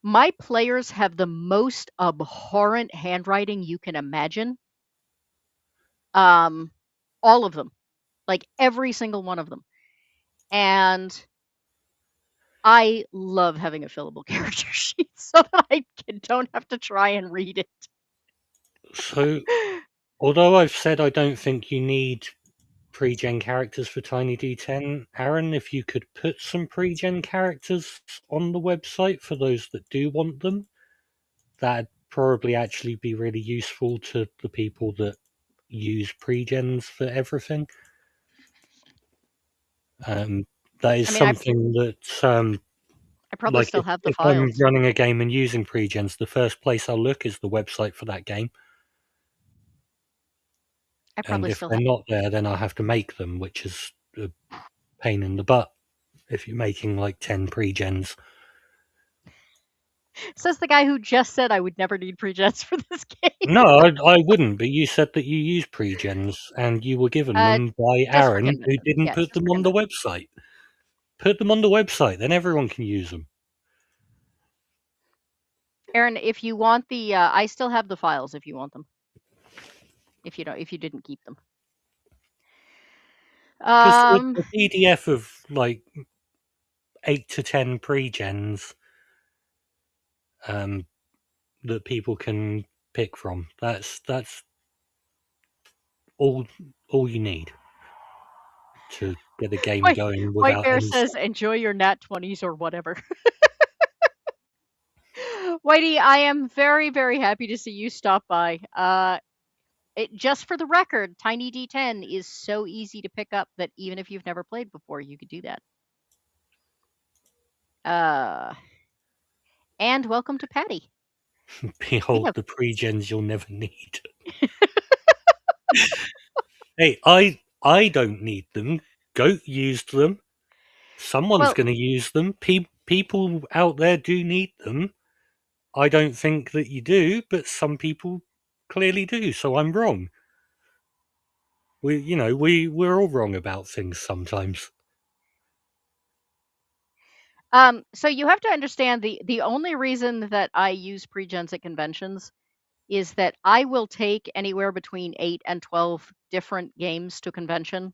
My players have the most abhorrent handwriting you can imagine. Um, all of them, like every single one of them. And I love having a fillable character sheet so that don't have to try and read it. So, although I've said I don't think you need pre-gen characters for Tiny D10, Aaron, if you could put some pre-gen characters on the website for those that do want them, that'd probably actually be really useful to the people that use pre-gens for everything. Um, that is I mean, something that, I probably like, still have the if I'm files. running a game and using pre-gens, the first place I'll look is the website for that game. I And probably if still they're have. not there, then I'll have to make them, which is a pain in the butt if you're making like 10 pre-gens. Says the guy who just said I would never need pregens for this game. No, I wouldn't, but you said that you use pre-gens and you were given Uh, them by just for Aaron, who convention. didn't Yeah, put just them for on the convention. website. Put them on the website, then everyone can use them. Aaron, if you want I still have the files if you want them. If you didn't keep them. Because Um, a PDF of like 8 to 10 pre-gens um, that people can pick from. That's all all you need to get a game White going White without Bear any. says enjoy your nat 20s or whatever. Whitey, I am very, very happy to see you stop by. Just for the record, Tiny D10 is so easy to pick up that even if you've never played before, you could do that. Uh, and welcome to Patty. We Behold have the pre-gens you'll never need. Hey, I don't need them. Goat used them. Someone's well, going to use them. People out there do need them. I don't think that you do, but some people clearly do. So I'm wrong. We're all wrong about things sometimes. so you have to understand the only reason that I use pregens at conventions is that I will take anywhere between 8 and 12 different games to convention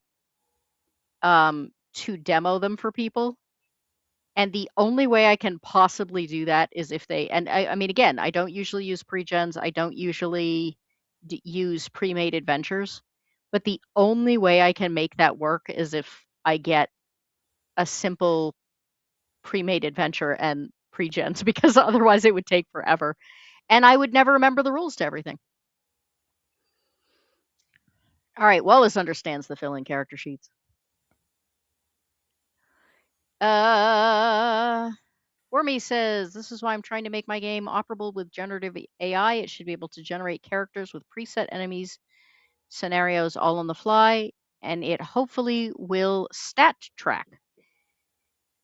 to demo them for people. And the only way I can possibly do that is if I mean, again, I don't usually use pregens. I don't usually use pre-made adventures, but the only way I can make that work is if I get a simple pre-made adventure and pregens, because otherwise it would take forever, and I would never remember the rules to everything. All right, Wallace understands the fill-in character sheets. Uh, Wormy says, this is why I'm trying to make my game operable with generative AI. It should be able to generate characters with preset enemies, scenarios all on the fly, and it hopefully will stat track.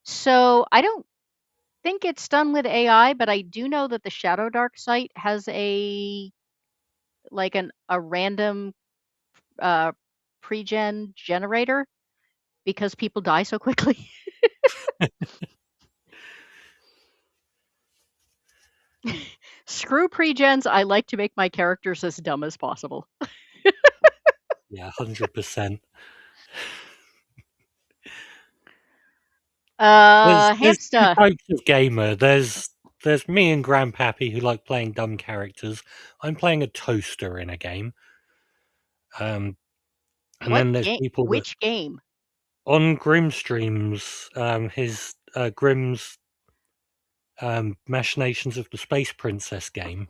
So I don't think it's done with AI, but I do know that the Shadow Dark site has a random uh, pre-gen generator because people die so quickly. Screw pre-gens. I like to make my characters as dumb as possible. Yeah, 100%. There's two Hamster. types of gamer. There's me and Grandpappy who like playing dumb characters. I'm playing a toaster in a game. Um, and What then there's game? people that Which game? on Grim streams, his Grimm's Machinations of the Space Princess game.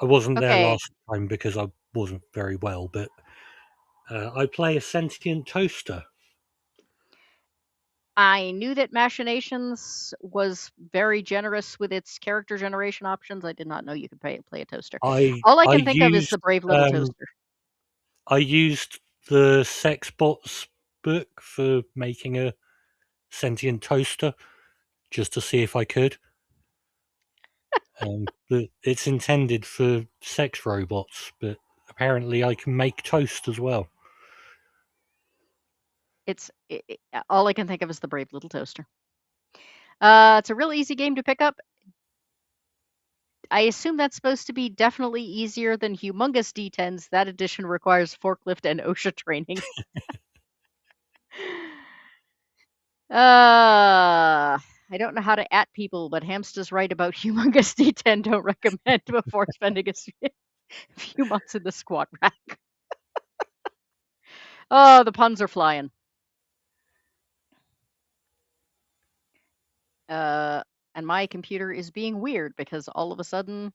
I wasn't there Okay, last time because I wasn't very well, but I play a sentient toaster. I knew that Machinations was very generous with its character generation options. I did not know you could play a toaster. I All I I can think of is used the brave little um, toaster. I used the Sexbots book for making a sentient toaster just to see if I could. But it's intended for sex robots, but apparently I can make toast as well. All I can think of is the brave little toaster. It's a real easy game to pick up. I assume that's supposed to be definitely easier than humongous D10s. That edition requires forklift and OSHA training. I don't know how to at people, but Hamster's right about humongous D10. Don't recommend before spending a few months in the squat rack. Oh, the puns are flying. Uh, and my computer is being weird because all of a sudden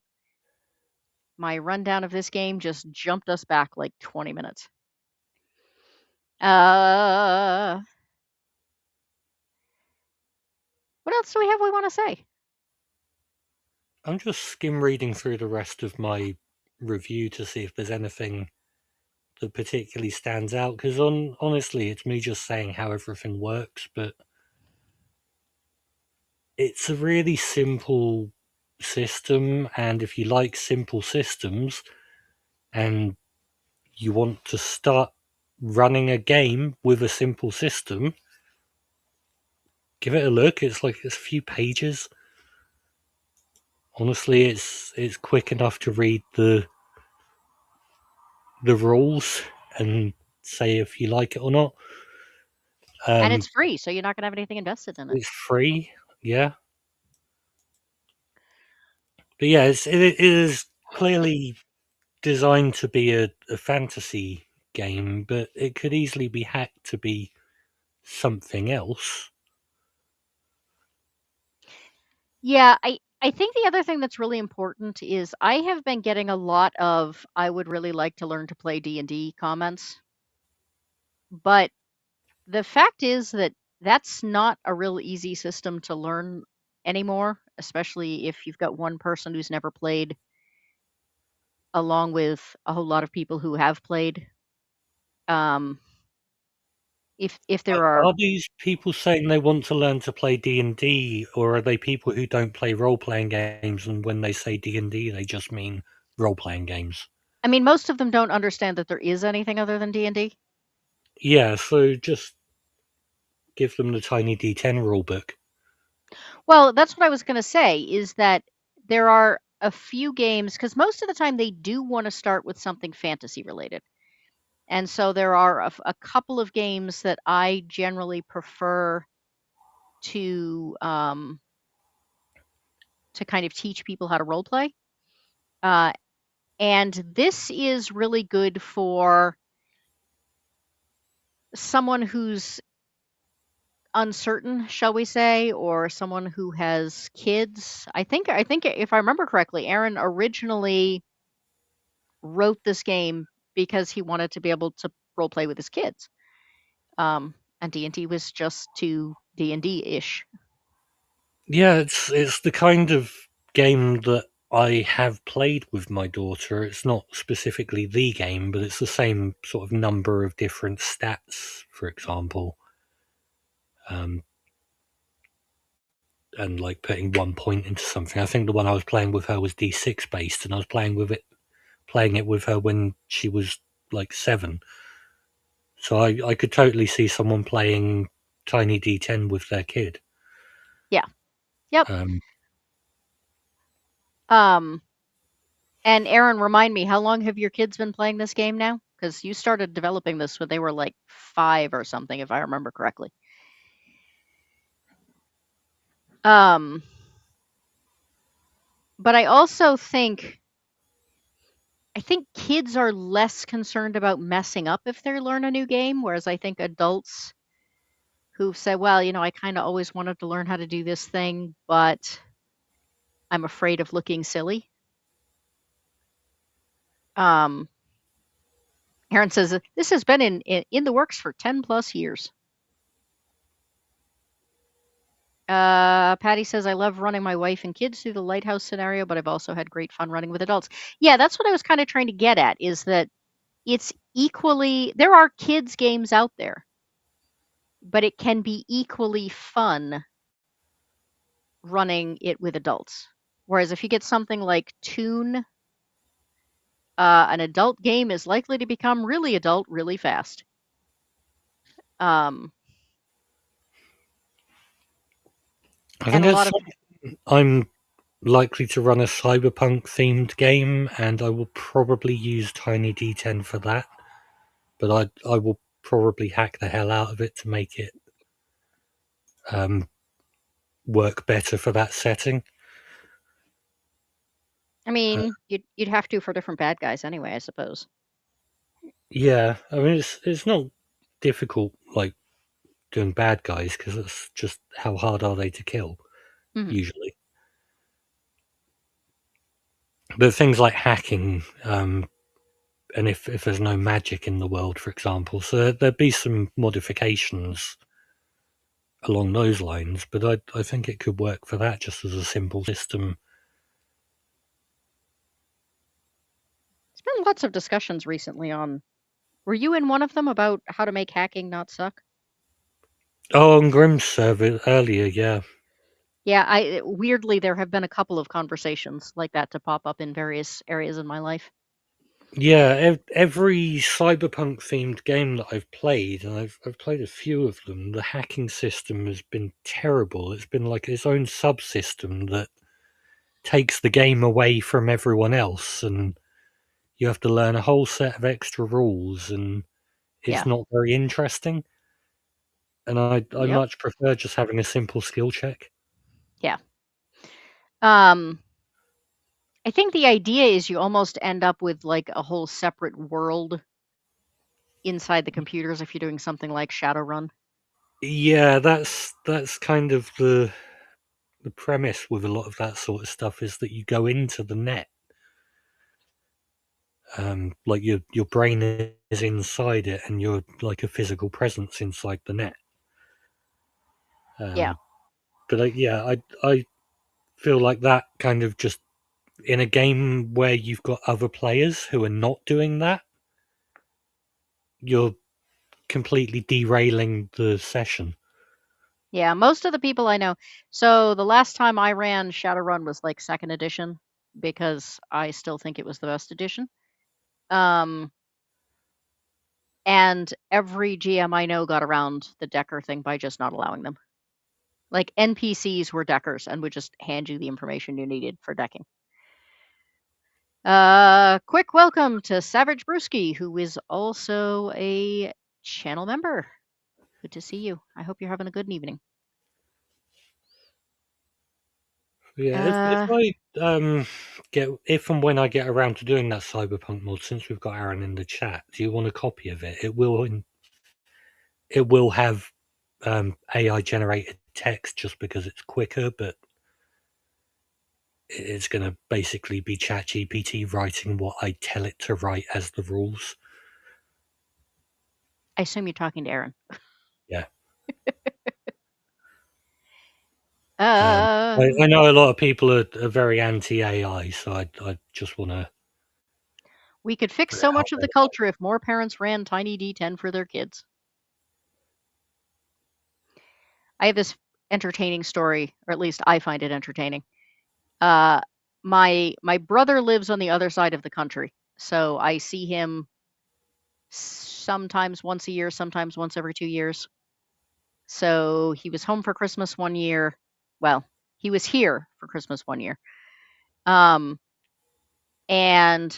my rundown of this game just jumped us back like 20 minutes. Uh, what else do we want to say? I'm just skim reading through the rest of my review to see if there's anything that particularly stands out. Because honestly, it's me just saying how everything works, but it's a really simple system. And if you like simple systems and you want to start running a game with a simple system, give it a look. It's a few pages. Honestly, it's quick enough to read the rules and say if you like it or not. And Um, it's free, so you're not going to have anything invested in it. it's free, yeah, but yeah, it is clearly designed to be a fantasy game, but it could easily be hacked to be something else. Yeah, I think the other thing that's really important is I have been getting a lot of I would really like to learn to play D&D comments, but the fact is that that's not a real easy system to learn anymore, especially if you've got one person who's never played along with a whole lot of people who have played. Um, if there are Are these people saying they want to learn to play D&D, or are they people who don't play role-playing games, and when they say D&D, they just mean role-playing games? I mean, most of them don't understand that there is anything other than D&D. Yeah, so just give them the tiny D10 rulebook. Well, that's what I was going to say is that there are a few games because most of the time they do want to start with something fantasy related. And so there are a couple of games that I generally prefer to um, to kind of teach people how to role play. Uh, and this is really good for someone who's uncertain, shall we say, or someone who has kids. I think if I remember correctly, Aaron originally wrote this game because he wanted to be able to role play with his kids. And D&D was just too D&D ish. Yeah, it's the kind of game that I have played with my daughter. It's not specifically the game, but it's the same sort of number of different stats, for example. Um, and like putting 1 point into something. I think the one I was playing with her was D6 based, and I was playing it with her when she was like 7. So I could totally see someone playing Tiny D10 with their kid. Yeah. Yep. Um, Um, and Aaron, remind me, how long have your kids been playing this game now? Because you started developing this when they were like 5 or something, if I remember correctly. Um, but I also think I think kids are less concerned about messing up if they learn a new game, whereas I think adults who've said, well, I kind of always wanted to learn how to do this thing, but I'm afraid of looking silly. Um, Aaron says this has been in the works for 10 plus years. Patty says I love running my wife and kids through the lighthouse scenario, but I've also had great fun running with adults. Yeah, that's what I was kind of trying to get at is that it's equally there are kids games out there, but it can be equally fun running it with adults. Whereas if you get something like Toon, an adult game is likely to become really adult really fast. Um, I and think a lot it's of I'm likely to run a cyberpunk themed game, and I will probably use Tiny D10 for that. But I will probably hack the hell out of it to make it um, work better for that setting. I Uh, mean, you'd have to for different bad guys anyway, I suppose. yeah, I mean it's not difficult like doing bad guys because it's just how hard are they to kill Hmm. usually. But things like hacking, and if there's no magic in the world, for example, so there'd be some modifications along those lines. But I think it could work for that just as a simple system. There's been lots of discussions recently on. Were you in one of them about how to make hacking not suck? Oh, on Grimm's server earlier, yeah. Yeah, I weirdly there have been a couple of conversations like that to pop up in various areas in my life. Yeah, every cyberpunk themed game that I've played, and I've played a few of them, the hacking system has been terrible. It's been like its own subsystem that takes the game away from everyone else, and you have to learn a whole set of extra rules, and it's Yeah. not very interesting. And I Yep. much prefer just having a simple skill check. Yeah. Um, I think the idea is you almost end up with like a whole separate world inside the computers if you're doing something like Shadowrun. Yeah, that's kind of the premise with a lot of that sort of stuff is that you go into the net, like your brain is inside it, and you're like a physical presence inside the net. Yeah. Um, but yeah, I feel like that kind of just in a game where you've got other players who are not doing that, you're completely derailing the session. Yeah, most of the people I know. So the last time I ran Shadowrun was like second edition because I still think it was the best edition. Um, and every GM I know got around the Decker thing by just not allowing them. Like NPCs were Deckers and would just hand you the information you needed for decking. Quick welcome to Savage Brewski, who is also a channel member. Good to see you. I hope you're having a good evening. Yeah, if Uh, I get if and when I get around to doing that cyberpunk mod, since we've got Aaron in the chat, do you want a copy of it? It will have AI generated text just because it's quicker, but it's going to basically be ChatGPT writing what I tell it to write as the rules. I assume you're talking to Aaron. Yeah. I Um, know a lot of people are very anti AI, so I just want to we could fix put it so out much of there. the culture if more parents ran Tiny D10 for their kids. I have this entertaining story, or at least I find it entertaining. Uh, my brother lives on the other side of the country, so I see him sometimes once a year, sometimes once every 2 years. So he was home for Christmas one year. Well, he was here for Christmas one year. Um, and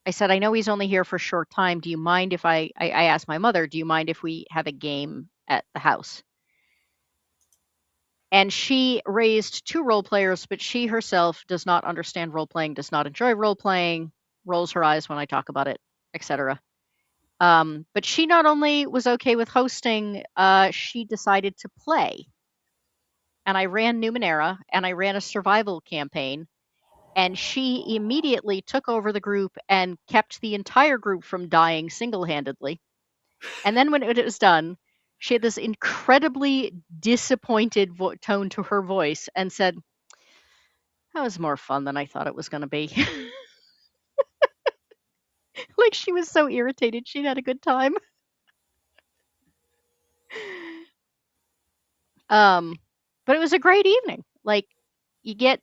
I said, I know he's only here for a short time. Do you mind if I asked my mother, do you mind if we have a game at the house? And she raised two role players, but she herself does not understand role playing, does not enjoy role playing. rolls her eyes when I talk about it, etc. But she not only was okay with hosting, she decided to play. And I ran Numenera and I ran a survival campaign. And she immediately took over the group and kept the entire group from dying single handedly. And then when it was done, she had this incredibly disappointed tone to her voice and said, "That was more fun than I thought it was going to be." Like she was so irritated she'd had a good time. Um, but it was a great evening. Like you get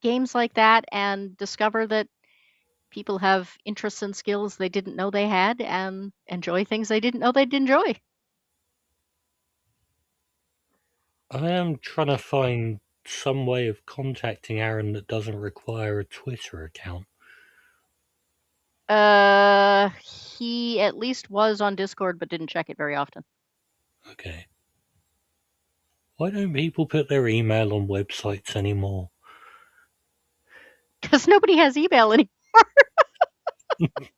games like that and discover that people have interests and skills they didn't know they had and enjoy things they didn't know they'd enjoy. I am trying to find some way of contacting Aaron that doesn't require a Twitter account. He at least was on Discord but didn't check it very often. Okay. Why don't people put their email on websites anymore? Because nobody has email anymore. Instant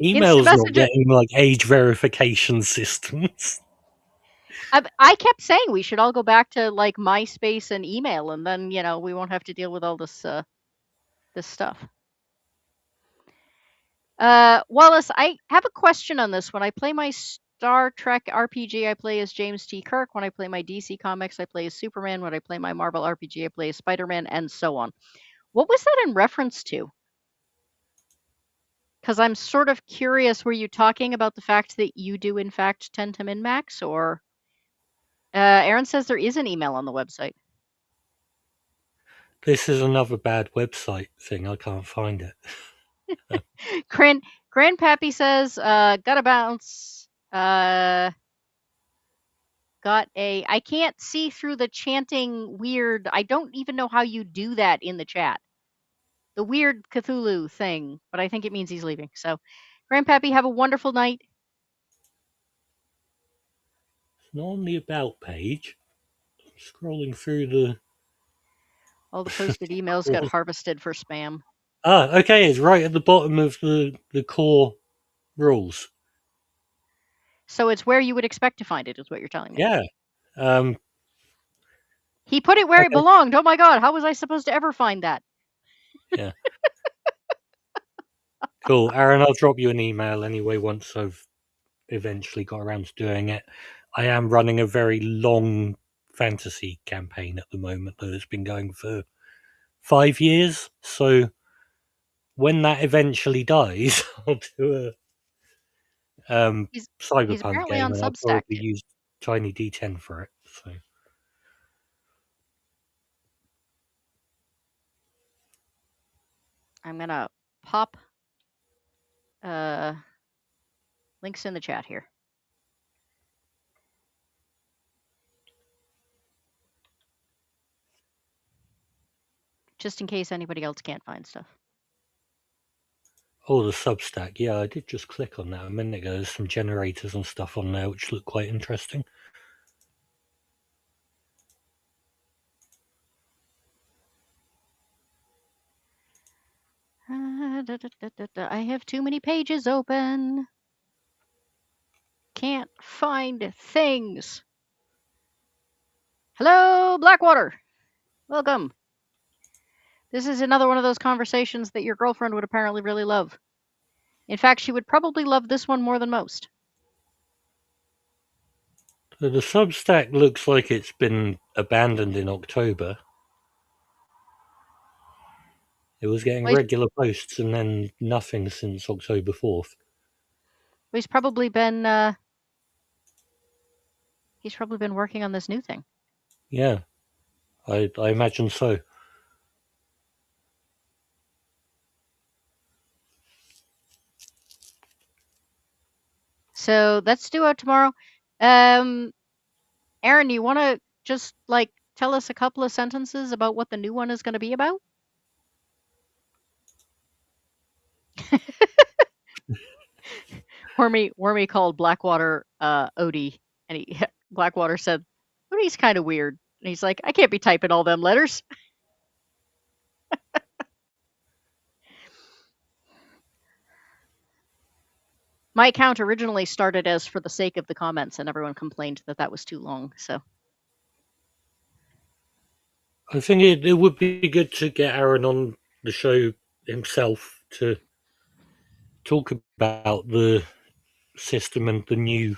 Email's not message. getting like age verification systems. I kept saying we should all go back to like MySpace and email, and then we won't have to deal with all this stuff. Wallace, I have a question on this. When I play my Star Trek RPG, I play as James T. Kirk. When I play my DC comics, I play as Superman. When I play my Marvel RPG, I play as Spider-Man, and so on. What was that in reference to? Because I'm sort of curious. Were you talking about the fact that you do, in fact, tend to min-max, or Aaron says there is an email on the website. This is another bad website thing. I can't find it. Grandpappy says, gotta bounce. I can't see through the chanting weird. I don't even know how you do that in the chat. The weird Cthulhu thing, but I think it means he's leaving. So, Grandpappy, have a wonderful night. It's not on the About page. I'm scrolling through the. All the posted emails got harvested for spam. Okay, it's right at the bottom of the core rules. So it's where you would expect to find it, is what you're telling me. Yeah. Um, He put it where it okay. belonged. Oh my god, how was I supposed to ever find that? Yeah. Cool. Aaron, I'll drop you an email anyway once I've eventually got around to doing it. I am running a very long fantasy campaign at the moment that has been going for 5 years. So when that eventually dies, I'll do a He's cyberpunk apparently game, on and I'll Substack probably too. use Tiny D10 for it. So I'm gonna pop uh, links in the chat here. Just in case anybody else can't find stuff. oh, the Substack. Yeah, I did just click on that a minute ago. There's some generators and stuff on there which look quite interesting. I have too many pages open. Can't find things. Hello, Blackwater. Welcome. This is another one of those conversations that your girlfriend would apparently really love. In fact, she would probably love this one more than most. So the Substack looks like it's been abandoned in October. It was getting Well, regular posts and then nothing since October 4th. he's probably been working on this new thing. Yeah, I imagine so. So that's due out tomorrow. Aaron, you want to just like tell us a couple of sentences about what the new one is going to be about? Wormy called Blackwater Odie, and Blackwater said, "Odie's kind of weird." And he's like, "I can't be typing all them letters." My account originally started as for the sake of the comments, and everyone complained that that was too long. So I think it would be good to get Aaron on the show himself to talk about the system and the new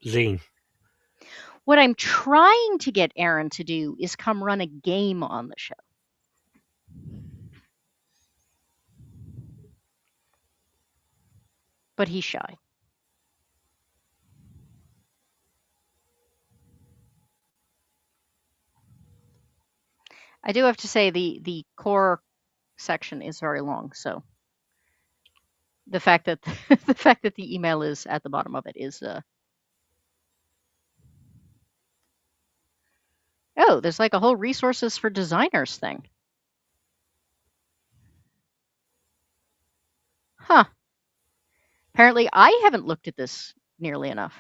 zine. what I'm trying to get Aaron to do is come run a game on the show. But he's shy. I do have to say the core section is very long, so the fact that the fact that the email is at the bottom of it is oh, there's like a whole resources for designers thing. Huh. Apparently I haven't looked at this nearly enough.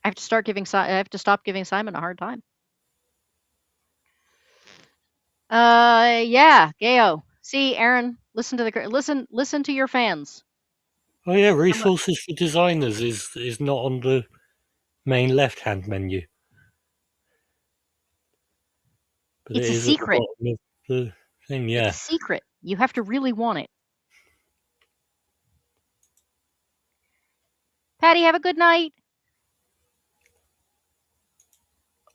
I have to stop giving Simon a hard time. Yeah, Gayo. See, Aaron, listen to your fans. Oh yeah, I'm a, resources for designers is not on the main left-hand menu, but it it's a is at the secret. bottom of the thing. It's Yeah, a secret. You have to really want it. Patty, have a good night.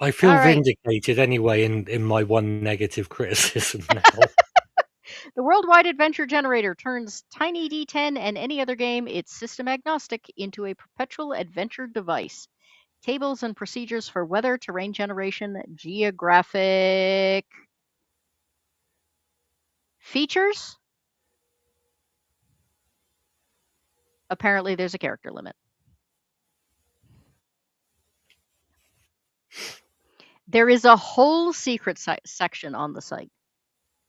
I feel All right. vindicated anyway in my one negative criticism now. The Worldwide Adventure Generator turns Tiny D10 and any other game it's system agnostic into a perpetual adventure device. Tables and procedures for weather, terrain generation, geographic features. Apparently, there's a character limit. There is a whole secret section on the site.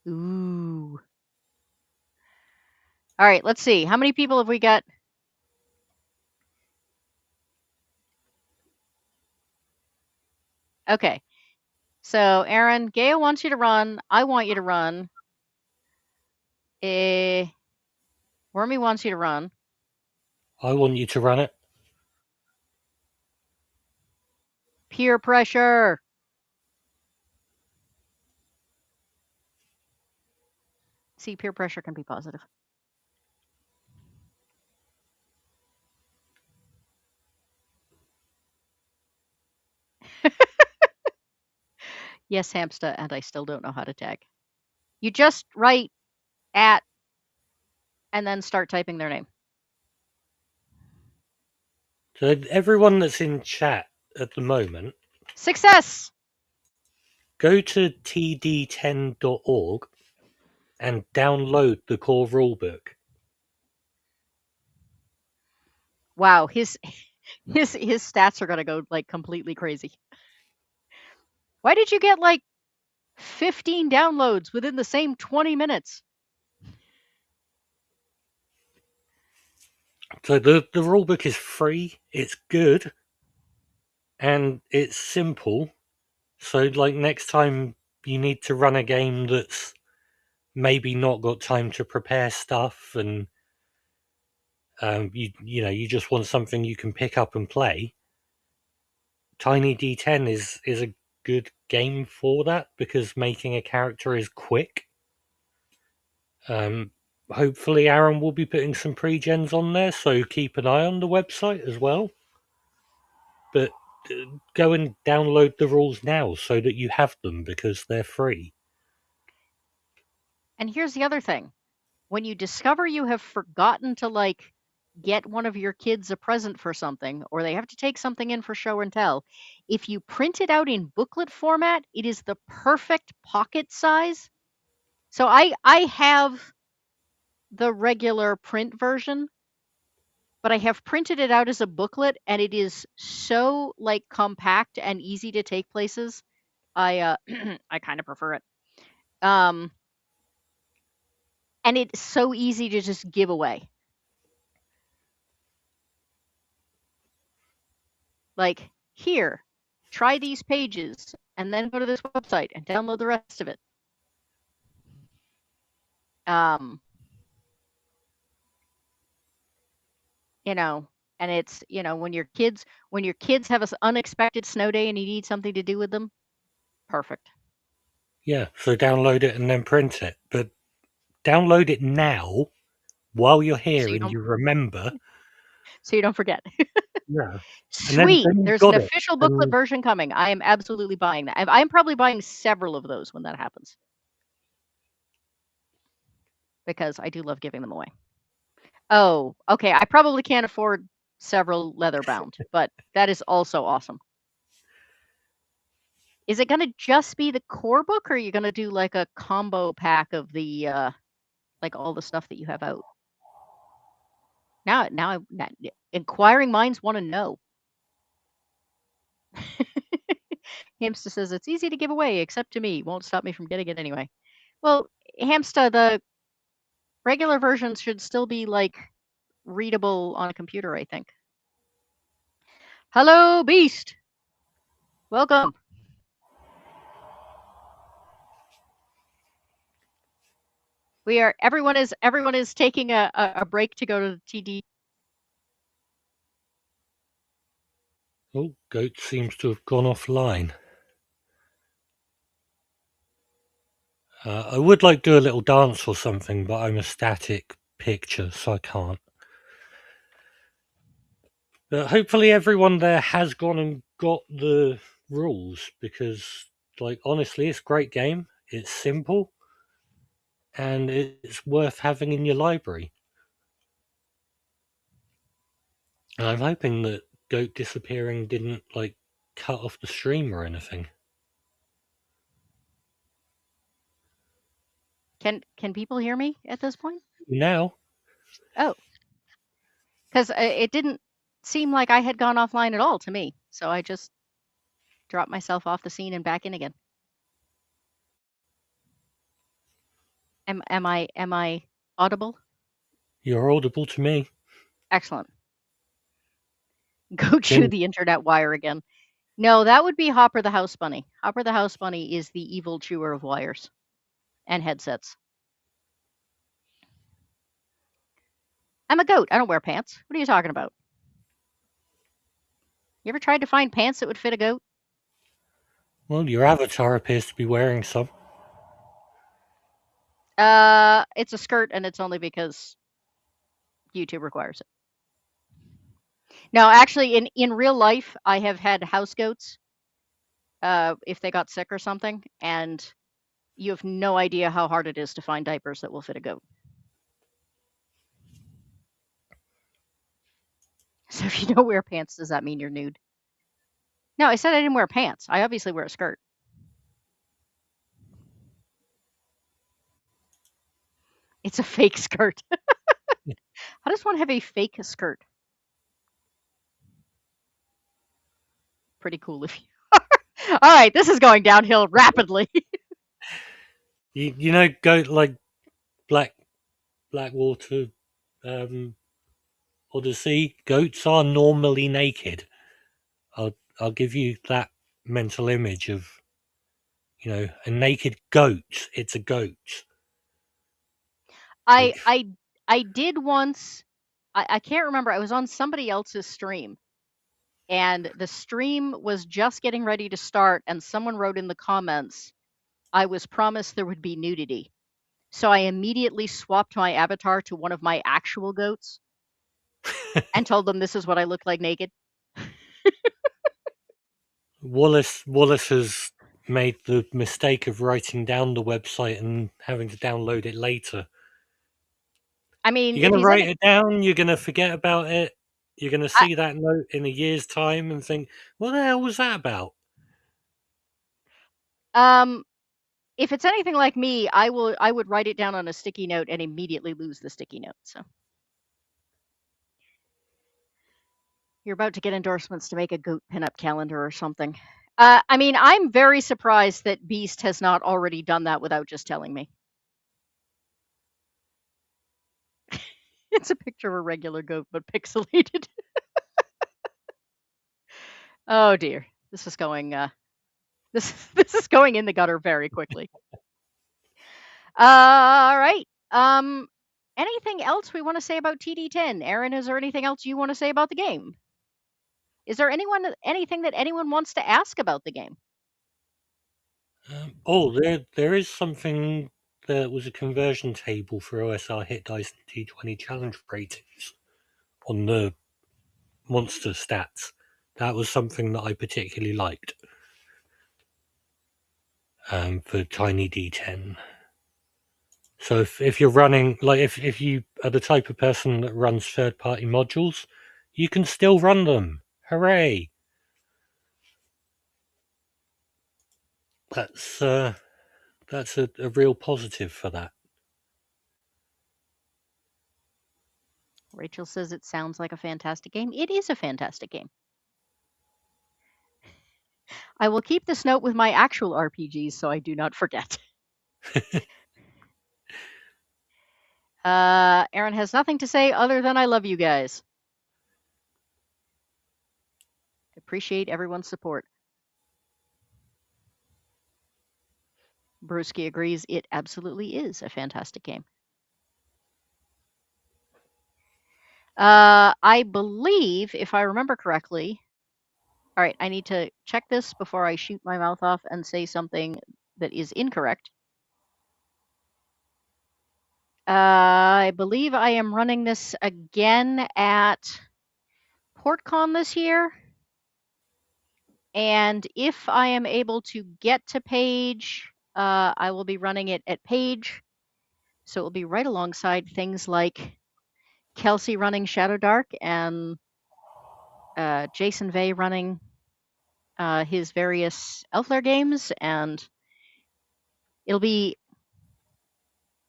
Ooh. All right, let's see. How many people have we got? Okay. So, Aaron, Gail wants you to run. I want you to run. Eh, Wormy wants you to run. I want you to run it. Peer pressure. See, peer pressure can be positive. Yes, Hamsta, and I still don't know how to tag. You just write at and then start typing their name. So everyone that's in chat at the moment, Success! go to td10.org and download the core rulebook. Wow, his stats are gonna go like completely crazy. Why did you get like 15 downloads within the same 20 minutes? So the rulebook is free, it's good, and it's simple. So like next time you need to run a game that's maybe not got time to prepare stuff and you just want something you can pick up and play. Tiny D10 is a good game for that because making a character is quick. Um, Hopefully, Aaron will be putting some pre-gens on there, so keep an eye on the website as well. But go and download the rules now so that you have them because they're free. And here's the other thing. When you discover you have forgotten to like get one of your kids a present for something or they have to take something in for show and tell, if you print it out in booklet format, it is the perfect pocket size. So I have the regular print version, but I have printed it out as a booklet and it is so like compact and easy to take places. I I kind of prefer it. Um and it's so easy to just give away. Like, here, try these pages and then go to this website and download the rest of it. Um, you know, and it's, when your kids have an unexpected snow day and you need something to do with them, perfect. Yeah, so download it and then print it. But download it now while you're So here you and don't you remember. so you don't forget. Yeah. And Sweet. then you've There's an got it. official booklet And version coming. I am absolutely buying that. I'm probably buying several of those when that happens because I do love giving them away. Oh, okay. I probably can't afford several leather bound, but that is also awesome. Is it going to just be the core book, or are you going to do like a combo pack of the like all the stuff that you have out? Now, inquiring minds want to know. Hamster says it's easy to give away, except to me. Won't stop me from getting it anyway. Well, Hamster, the regular versions should still be like readable on a computer, I think. Hello, Beast. Welcome. We are everyone is taking a break to go to the TD. oh, Goat seems to have gone offline. I would like to do a little dance or something, but I'm a static picture, so I can't. But hopefully everyone there has gone and got the rules because, like, honestly, it's a great game. It's simple and it's worth having in your library. And I'm hoping that Goat disappearing didn't, like, cut off the stream or anything. Can people hear me at this point? Now, Oh, because it didn't seem like I had gone offline at all to me. So I just dropped myself off the scene and back in again. Am I audible? you're audible to me. Excellent. Go chew Then the internet wire again. No, that would be Hopper the House Bunny. Hopper the House Bunny is the evil chewer of wires and headsets. I'm a goat. I don't wear pants. What are you talking about? You ever tried to find pants that would fit a goat? well, your avatar appears to be wearing some. It's a skirt, and it's only because YouTube requires it. No, actually, in real life, I have had house goats. If they got sick or something, and you have no idea how hard it is to find diapers that will fit a goat. So if you don't wear pants, does that mean you're nude? No, I said I didn't wear pants. I obviously wear a skirt. It's a fake skirt. How does one have a fake skirt? Pretty cool if you. All right, this is going downhill rapidly. You know, Goat, like, Black Blackwater, um, Odyssey, goats are normally naked. I'll give you that mental image of, a naked goat. It's a goat. I Like, I I did once. I can't remember. I was on somebody else's stream, and the stream was just getting ready to start, and someone wrote in the comments, "I was promised there would be nudity." So I immediately swapped my avatar to one of my actual goats and told them this is what I look like naked. Wallace has made the mistake of writing down the website and having to download it later. I mean, You're if gonna he's in write it, it down. You're gonna forget about it. You're gonna I, see that note in a year's time and think, "What the hell was that about?" um, if it's anything like me, I would write it down on a sticky note and immediately lose the sticky note. So you're about to get endorsements to make a goat pinup calendar or something. I mean, I'm very surprised that Beast has not already done that without just telling me. It's a picture of a regular goat, but pixelated. Oh dear, this is going. This this is going in the gutter very quickly. All right. Um, anything else we want to say about TD10? Aaron, is there anything else you want to say about the game? Is there anything that anyone wants to ask about the game? There is something. There was a conversion table for OSR hit dice and T20 challenge ratings on the monster stats. That was something that I particularly liked for Tiny D10. So if you're running, like if you are the type of person that runs third party modules, you can still run them. Hooray! That's that's a real positive for that. Rachel says it sounds like a fantastic game. It is a fantastic game. I will keep this note with my actual RPGs so I do not forget. Aaron has nothing to say other than I love you guys. Appreciate everyone's support. Brewski agrees it absolutely is a fantastic game. I believe, if I remember correctly, all right, I need to check this before I shoot my mouth off and say something that is incorrect. I believe I am running this again at PortCon this year. And if I am able to get to Page, I will be running it at Page. So it will be right alongside things like Kelsey running Shadow Dark and Jason Vey running his various Elflair games. And it'll be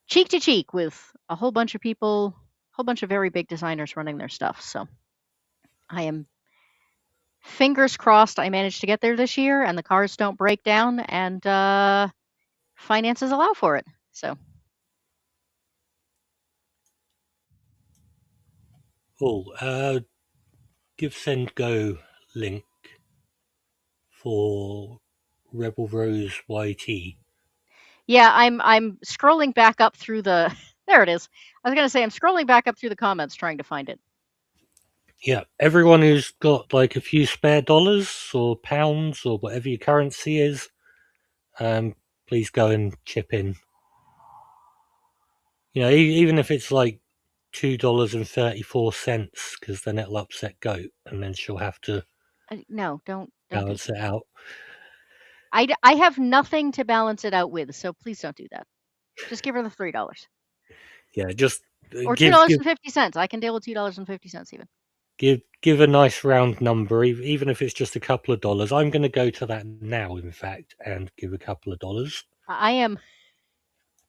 cheek to cheek with a whole bunch of people, a whole bunch of very big designers running their stuff. So I am fingers crossed I manage to get there this year and the cars don't break down and finances allow for it. So Give send go link for Rebel Rose YT. yeah, I'm scrolling back up through the there it is. I was gonna say I'm scrolling back up through the comments trying to find it. Yeah, everyone who's got like a few spare dollars or pounds or whatever your currency is, please go and chip in. You know, even if it's like $2.34, because then it'll upset Goat, and then she'll have to No, don't do balance it out. I have nothing to balance it out with, so please don't do that. Just give her the $3 Yeah, just or two give dollars give and 50 cents. I can deal with $2.50 even. give a nice round number, even if it's just a couple of dollars. I'm going to go to that now, in fact, and give a couple of dollars I am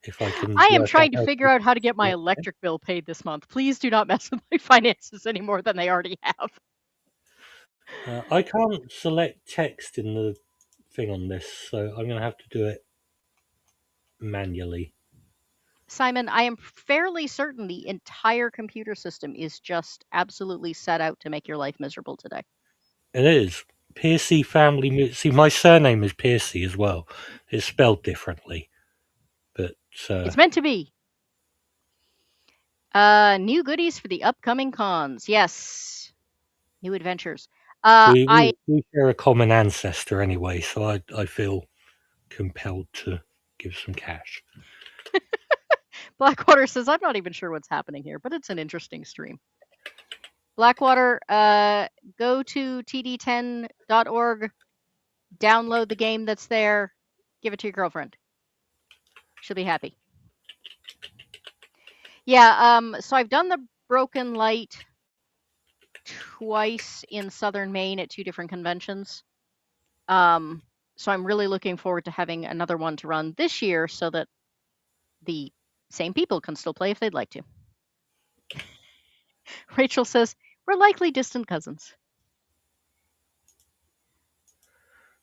if I can I am work out trying to how figure to. out how to get my electric bill paid this month. Please do not mess with my finances any more than they already have. I can't select text in the thing on this, so I'm going to have to do it manually. Simon, I am fairly certain the entire computer system is just absolutely set out to make your life miserable today. It is. Piercy family. See, my surname is Piercy as well. It's spelled differently, but It's meant to be. New goodies for the upcoming cons. Yes. New adventures. we, I we we share a common ancestor anyway, so I feel compelled to give some cash. Blackwater says I'm not even sure what's happening here, but it's an interesting stream. Blackwater, go to td10.org, download the game that's there, give it to your girlfriend. She'll be happy. Yeah, so I've done the Broken Light twice in Southern Maine at 2 different conventions. So I'm really looking forward to having another one to run this year so that the same people can still play if they'd like to. Rachel says, we're likely distant cousins.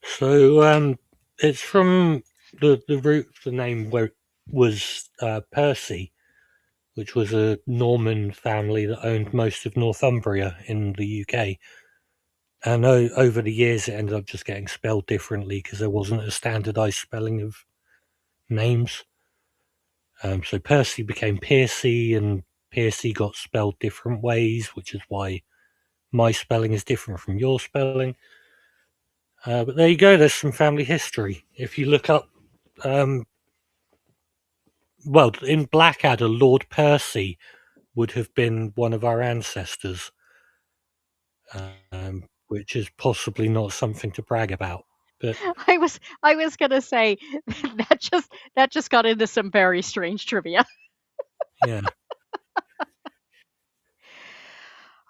So it's from the root of the name where was Percy, which was a Norman family that owned most of Northumbria in the UK. And over the years, it ended up just getting spelled differently because there wasn't a standardized spelling of names. So Percy became Piercy, and Piercy got spelled different ways, which is why my spelling is different from your spelling. But there you go. There's some family history. If you look up, um, well, in Blackadder, Lord Percy would have been one of our ancestors, which is possibly not something to brag about. But I was gonna say that just got into some very strange trivia. yeah,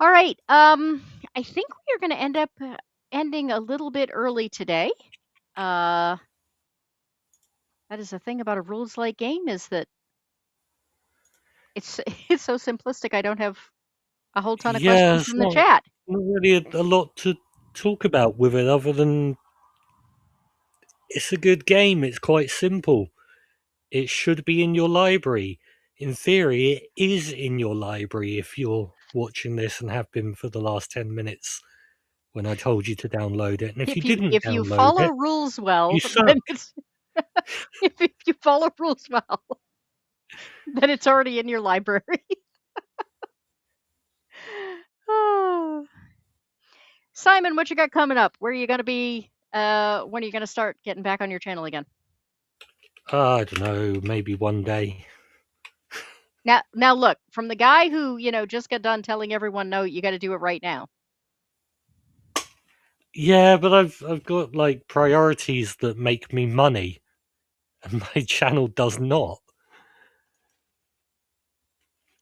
All right. I think we are gonna end up ending a little bit early today. Uh, that is the thing about a rules light game is that it's it's so simplistic. I don't have a whole ton of yeah, questions it's from the not, chat. not really a lot to talk about with it, other than it's a good game. It's quite simple. It should be in your library. In theory, it is in your library if you're watching this and have been for the last 10 minutes when I told you to download it. And if you didn't If you download follow it, rules you well, suck. then it's if you follow rules well, then it's already in your library. Oh. Simon, what you got coming up? Where are you going to be? When are you going to start getting back on your channel again? I don't know, maybe one day. Now, look, from the guy who just got done telling everyone, no, you got to do it right now. Yeah, but I've got like priorities that make me money, and my channel does not.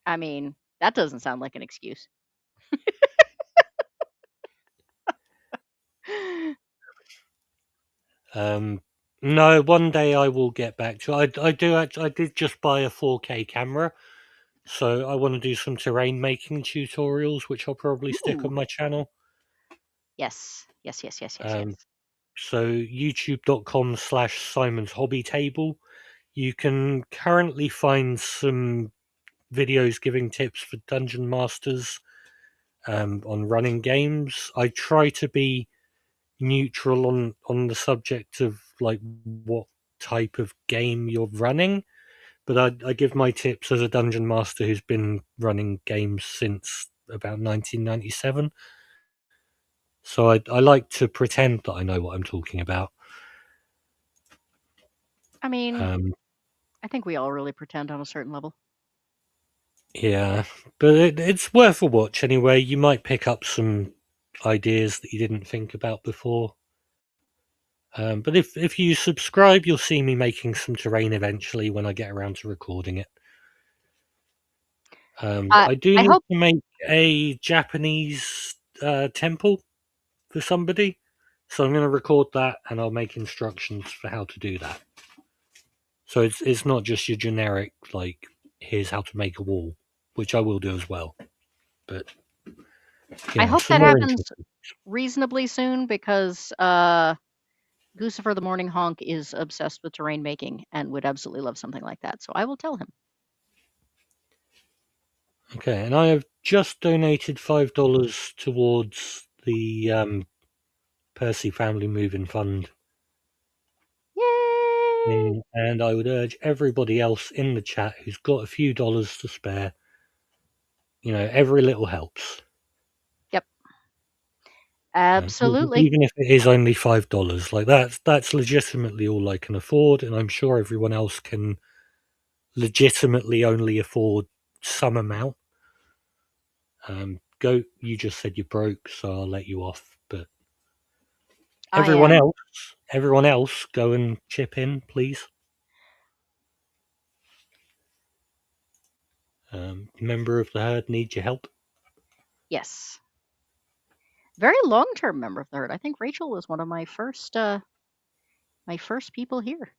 I mean, that doesn't sound like an excuse. Um, no, one day I will get back to it. I did just buy a 4K camera, so I want to do some terrain making tutorials, which I'll probably stick Ooh, on my channel. yes, yes, yes, yes, yes, Um, yes. so youtube.com/slash Simon's Hobby Table. You can currently find some videos giving tips for dungeon masters on running games. I try to be neutral on the subject of like what type of game you're running, but I give my tips as a dungeon master who's been running games since about 1997. So I like to pretend that I know what I'm talking about. I mean, Um, I think we all really pretend on a certain level. yeah, but it's worth a watch anyway. You might pick up some ideas that you didn't think about before. But if you subscribe, you'll see me making some terrain eventually when I get around to recording it. I do I need hope. to make a Japanese temple for somebody, so I'm going to record that and I'll make instructions for how to do that. So it's not just your generic like here's how to make a wall, which I will do as well. But I yeah, hope some that more happens interesting. reasonably soon because Guccifer the Morning Honk is obsessed with terrain making and would absolutely love something like that. So I will tell him. Okay, and I have just donated $5 towards the Percy Family Moving Fund. Yay! And I would urge everybody else in the chat who's got a few dollars to spare, every little helps. Yep, Even absolutely. even if it is only $5, like that's legitimately all I can afford, and I'm sure everyone else can legitimately only afford some amount. Go. You just said you're broke, so I'll let you off. But I everyone am. else, everyone else, go and chip in, please. Member of the herd needs your help. Yes. Very long-term member of the herd. I think Rachel was one of my first people here.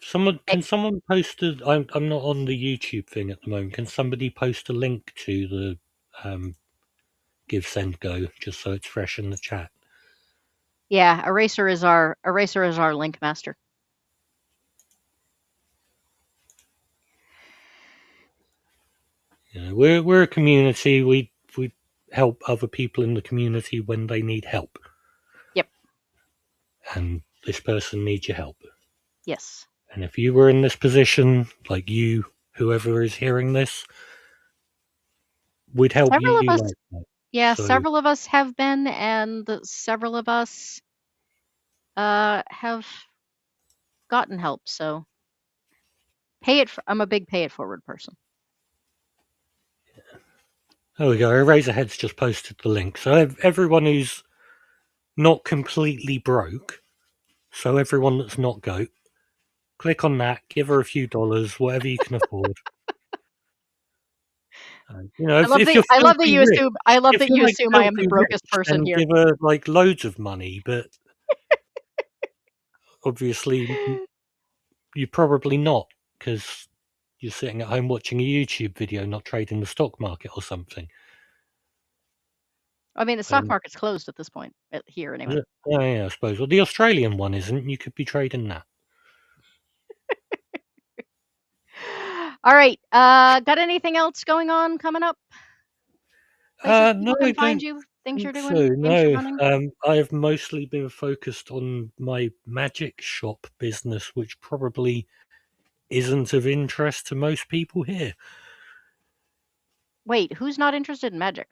Someone Eh, can someone post a? I'm not on the YouTube thing at the moment. Can somebody post a link to the give send go just so it's fresh in the chat? yeah, Eraser is our link master. We're a community. We help other people in the community when they need help, Yep. and this person needs your help. Yes. And if you were in this position, like you, whoever is hearing this, we'd help Several of you us, like that. yeah, So, several of us have been, and several of us have gotten help. So I'm a big pay it forward person. there we go. Eraserhead's just posted the link. So everyone who's not completely broke, so everyone that's not goat, click on that, give her a few dollars, whatever you can afford. If you're filthy rich, I love if that you're you like assume I am the filthy brokest rich, person then here. give her like loads of money. But obviously, you're probably not, because you're sitting at home watching a YouTube video, not trading the stock market or something. I mean, the stock And market's closed at this point, here anyway. yeah, I suppose. Well, the Australian one isn't. You could be trading that. All right. Got anything else going on coming up? Places No, people I can find don't you, things you're think so. doing, games you're No, running? I have mostly been focused on my magic shop business, which probably isn't of interest to most people here. Wait, who's not interested in magic?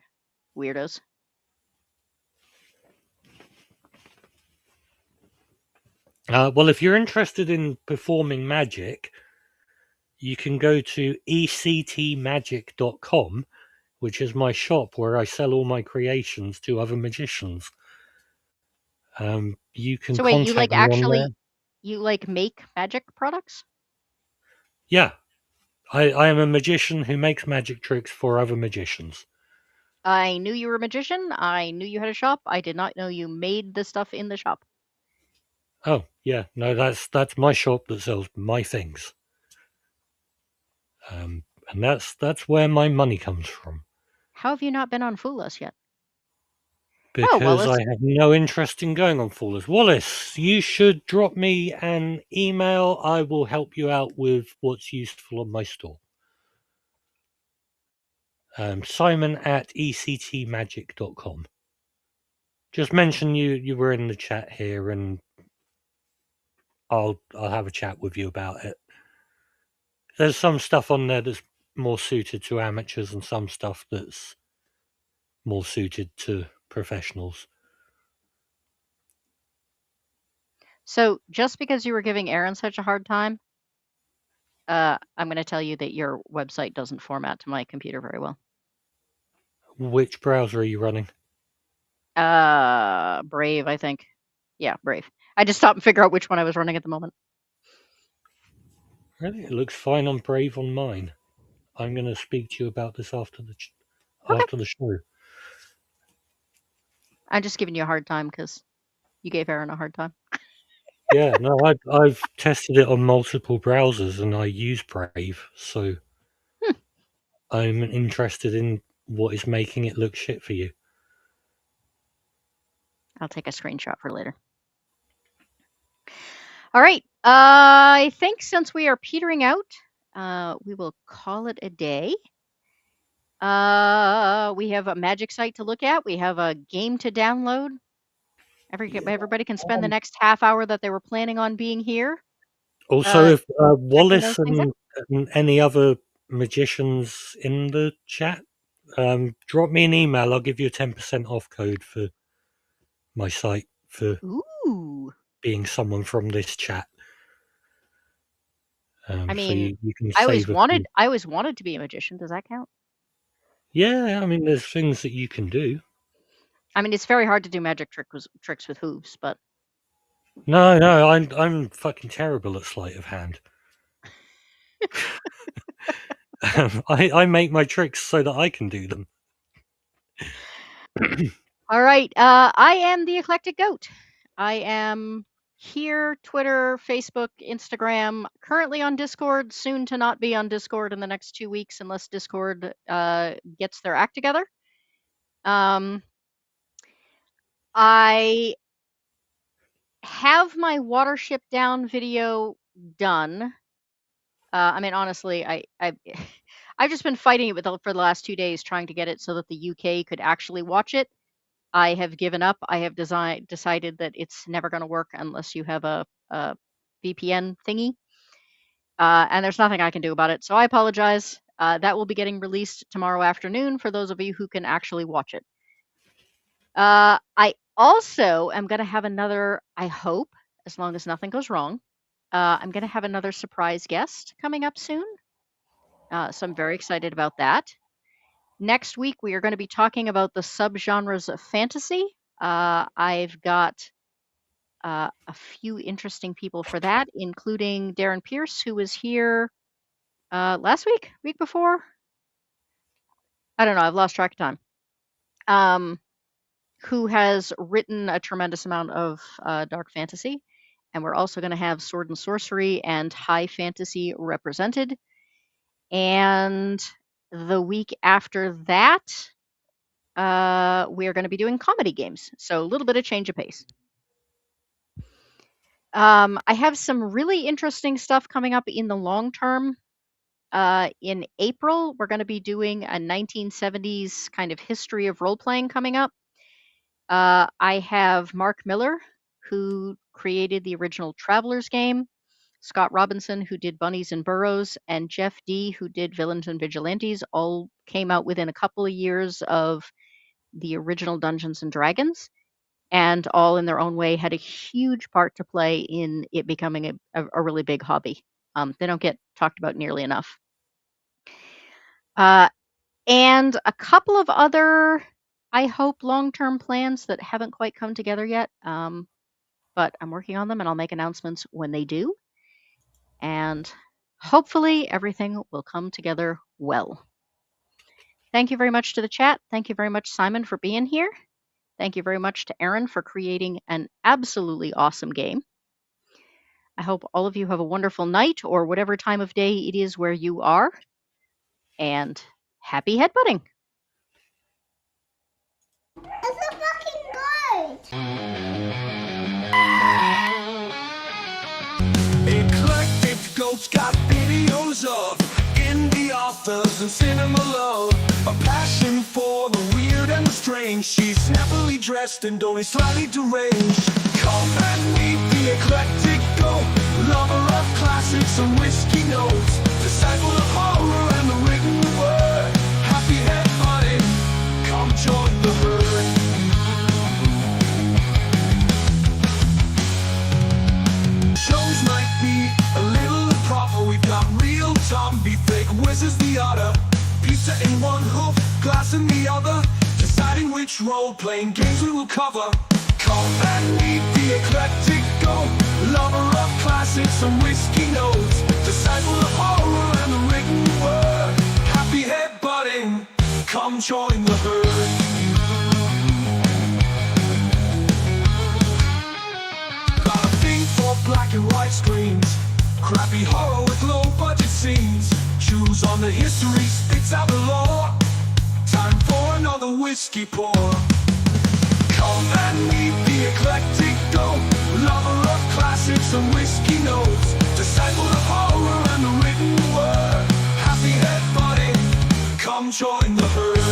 Weirdos. Well, if you're interested in performing magic, you can go to ectmagic.com, which is my shop where I sell all my creations to other magicians. You can So wait, contact me on there. you like make magic products? Yeah, I am a magician who makes magic tricks for other magicians. I knew you were a magician. I knew you had a shop. I did not know you made the stuff in the shop. Oh, yeah, no, that's my shop that sells my things. And that's where my money comes from. How have you not been on Fool Us yet? Oh, Because I Wallace. have no interest in going on Foolers. Wallace, you should drop me an email. I will help you out with what's useful on my store. Simon at ectmagic.com. Just mention you were in the chat here, and I'll have a chat with you about it. There's some stuff on there that's more suited to amateurs, and some stuff that's more suited to professionals. So just because you were giving Aaron such a hard time, I'm going to tell you that your website doesn't format to my computer very well. Which browser are you running? Brave, I think. Yeah, Brave. I just stopped and figure out which one I was running at the moment. Really, it looks fine on Brave on mine. I'm going to speak to you about this Okay. after the show. I'm just giving you a hard time because you gave Aaron a hard time. Yeah, no, I've tested it on multiple browsers and I use Brave, so Hmm. I'm interested in what is making it look shit for you. I'll take a screenshot for later. All right. I think since we are petering out, we will call it a day. We have a magic site to look at. We have a game to download. Yeah. Everybody can spend the next half hour that they were planning on being here Also, uh, if checking Wallace those things out. and any other magicians in the chat, drop me an email. I'll give you a 10% off code for my site for Ooh. being someone from this chat. I So mean, you can save a few. I always wanted to be a magician. Does that count? Yeah, I mean, there's things that you can do. I mean, it's very hard to do tricks with hooves, but No, I'm fucking terrible at sleight of hand. I make my tricks so that I can do them. all right. I am the eclectic goat. I am here, Twitter, Facebook, Instagram, currently on Discord, soon to not be on Discord in the next 2 weeks unless Discord gets their act together. Um, I have my Watership Down video done. I mean, honestly, I've just been fighting it for the last 2 days, trying to get it so that the UK could actually watch it. I have given up. I have decided that it's never going to work unless you have a VPN thingy. And there's nothing I can do about it. So I apologize. That will be getting released tomorrow afternoon for those of you who can actually watch it. I also am going to have another, I hope, as long as nothing goes wrong, I'm going to have another surprise guest coming up soon. So I'm very excited about that. Next week, we are going to be talking about the subgenres of fantasy. I've got a few interesting people for that, including Darren Pierce, who was here last week before. I don't know. I've lost track of time. Who has written a tremendous amount of dark fantasy. And we're also going to have sword and sorcery and high fantasy represented. And the week after that, we're going to be doing comedy games. So a little bit of change of pace. I have some really interesting stuff coming up in the long term. In April, we're going to be doing a 1970s kind of history of role playing coming up. I have Mark Miller, who created the original Travelers game, Scott Robinson, who did Bunnies and Burrows, and Jeff D., who did Villains and Vigilantes, all came out within a couple of years of the original Dungeons and Dragons, and all in their own way had a huge part to play in it becoming a really big hobby. They don't get talked about nearly enough. And a couple of other, I hope, long-term plans that haven't quite come together yet. But I'm working on them and I'll make announcements when they do. And hopefully everything will come together well. Thank you very much to the chat. Thank you very much, Simon, for being here. Thank you very much to Aaron for creating an absolutely awesome game. I hope all of you have a wonderful night or whatever time of day it is where you are. And happy headbutting. It's a fucking goat! Eclectic Goats got videos of indie authors and cinema love. A passion for the weird and the strange. She's snappily dressed and only slightly deranged. Come and meet the eclectic goat, lover of classics and whiskey notes, disciple of horror and the written word. Happy headbutting, come join the herd. Shows might be a little improper. We've got real zombie, fake whizzes the otter, pizza in one hoof, glass in the other, deciding which role-playing games we will cover. Come and meet the eclectic goat, lover of classics and whiskey notes, disciple of horror and the written word. Happy headbutting, come join the herd. Got a thing for black and white screens, crappy horror with low budget scenes. Choose on the history, spits out the lore. Time for another whiskey pour. Come and meet the eclectic goat, lover of classics and whiskey notes, disciple of horror and the written word. Happy headbutting, come join the herd.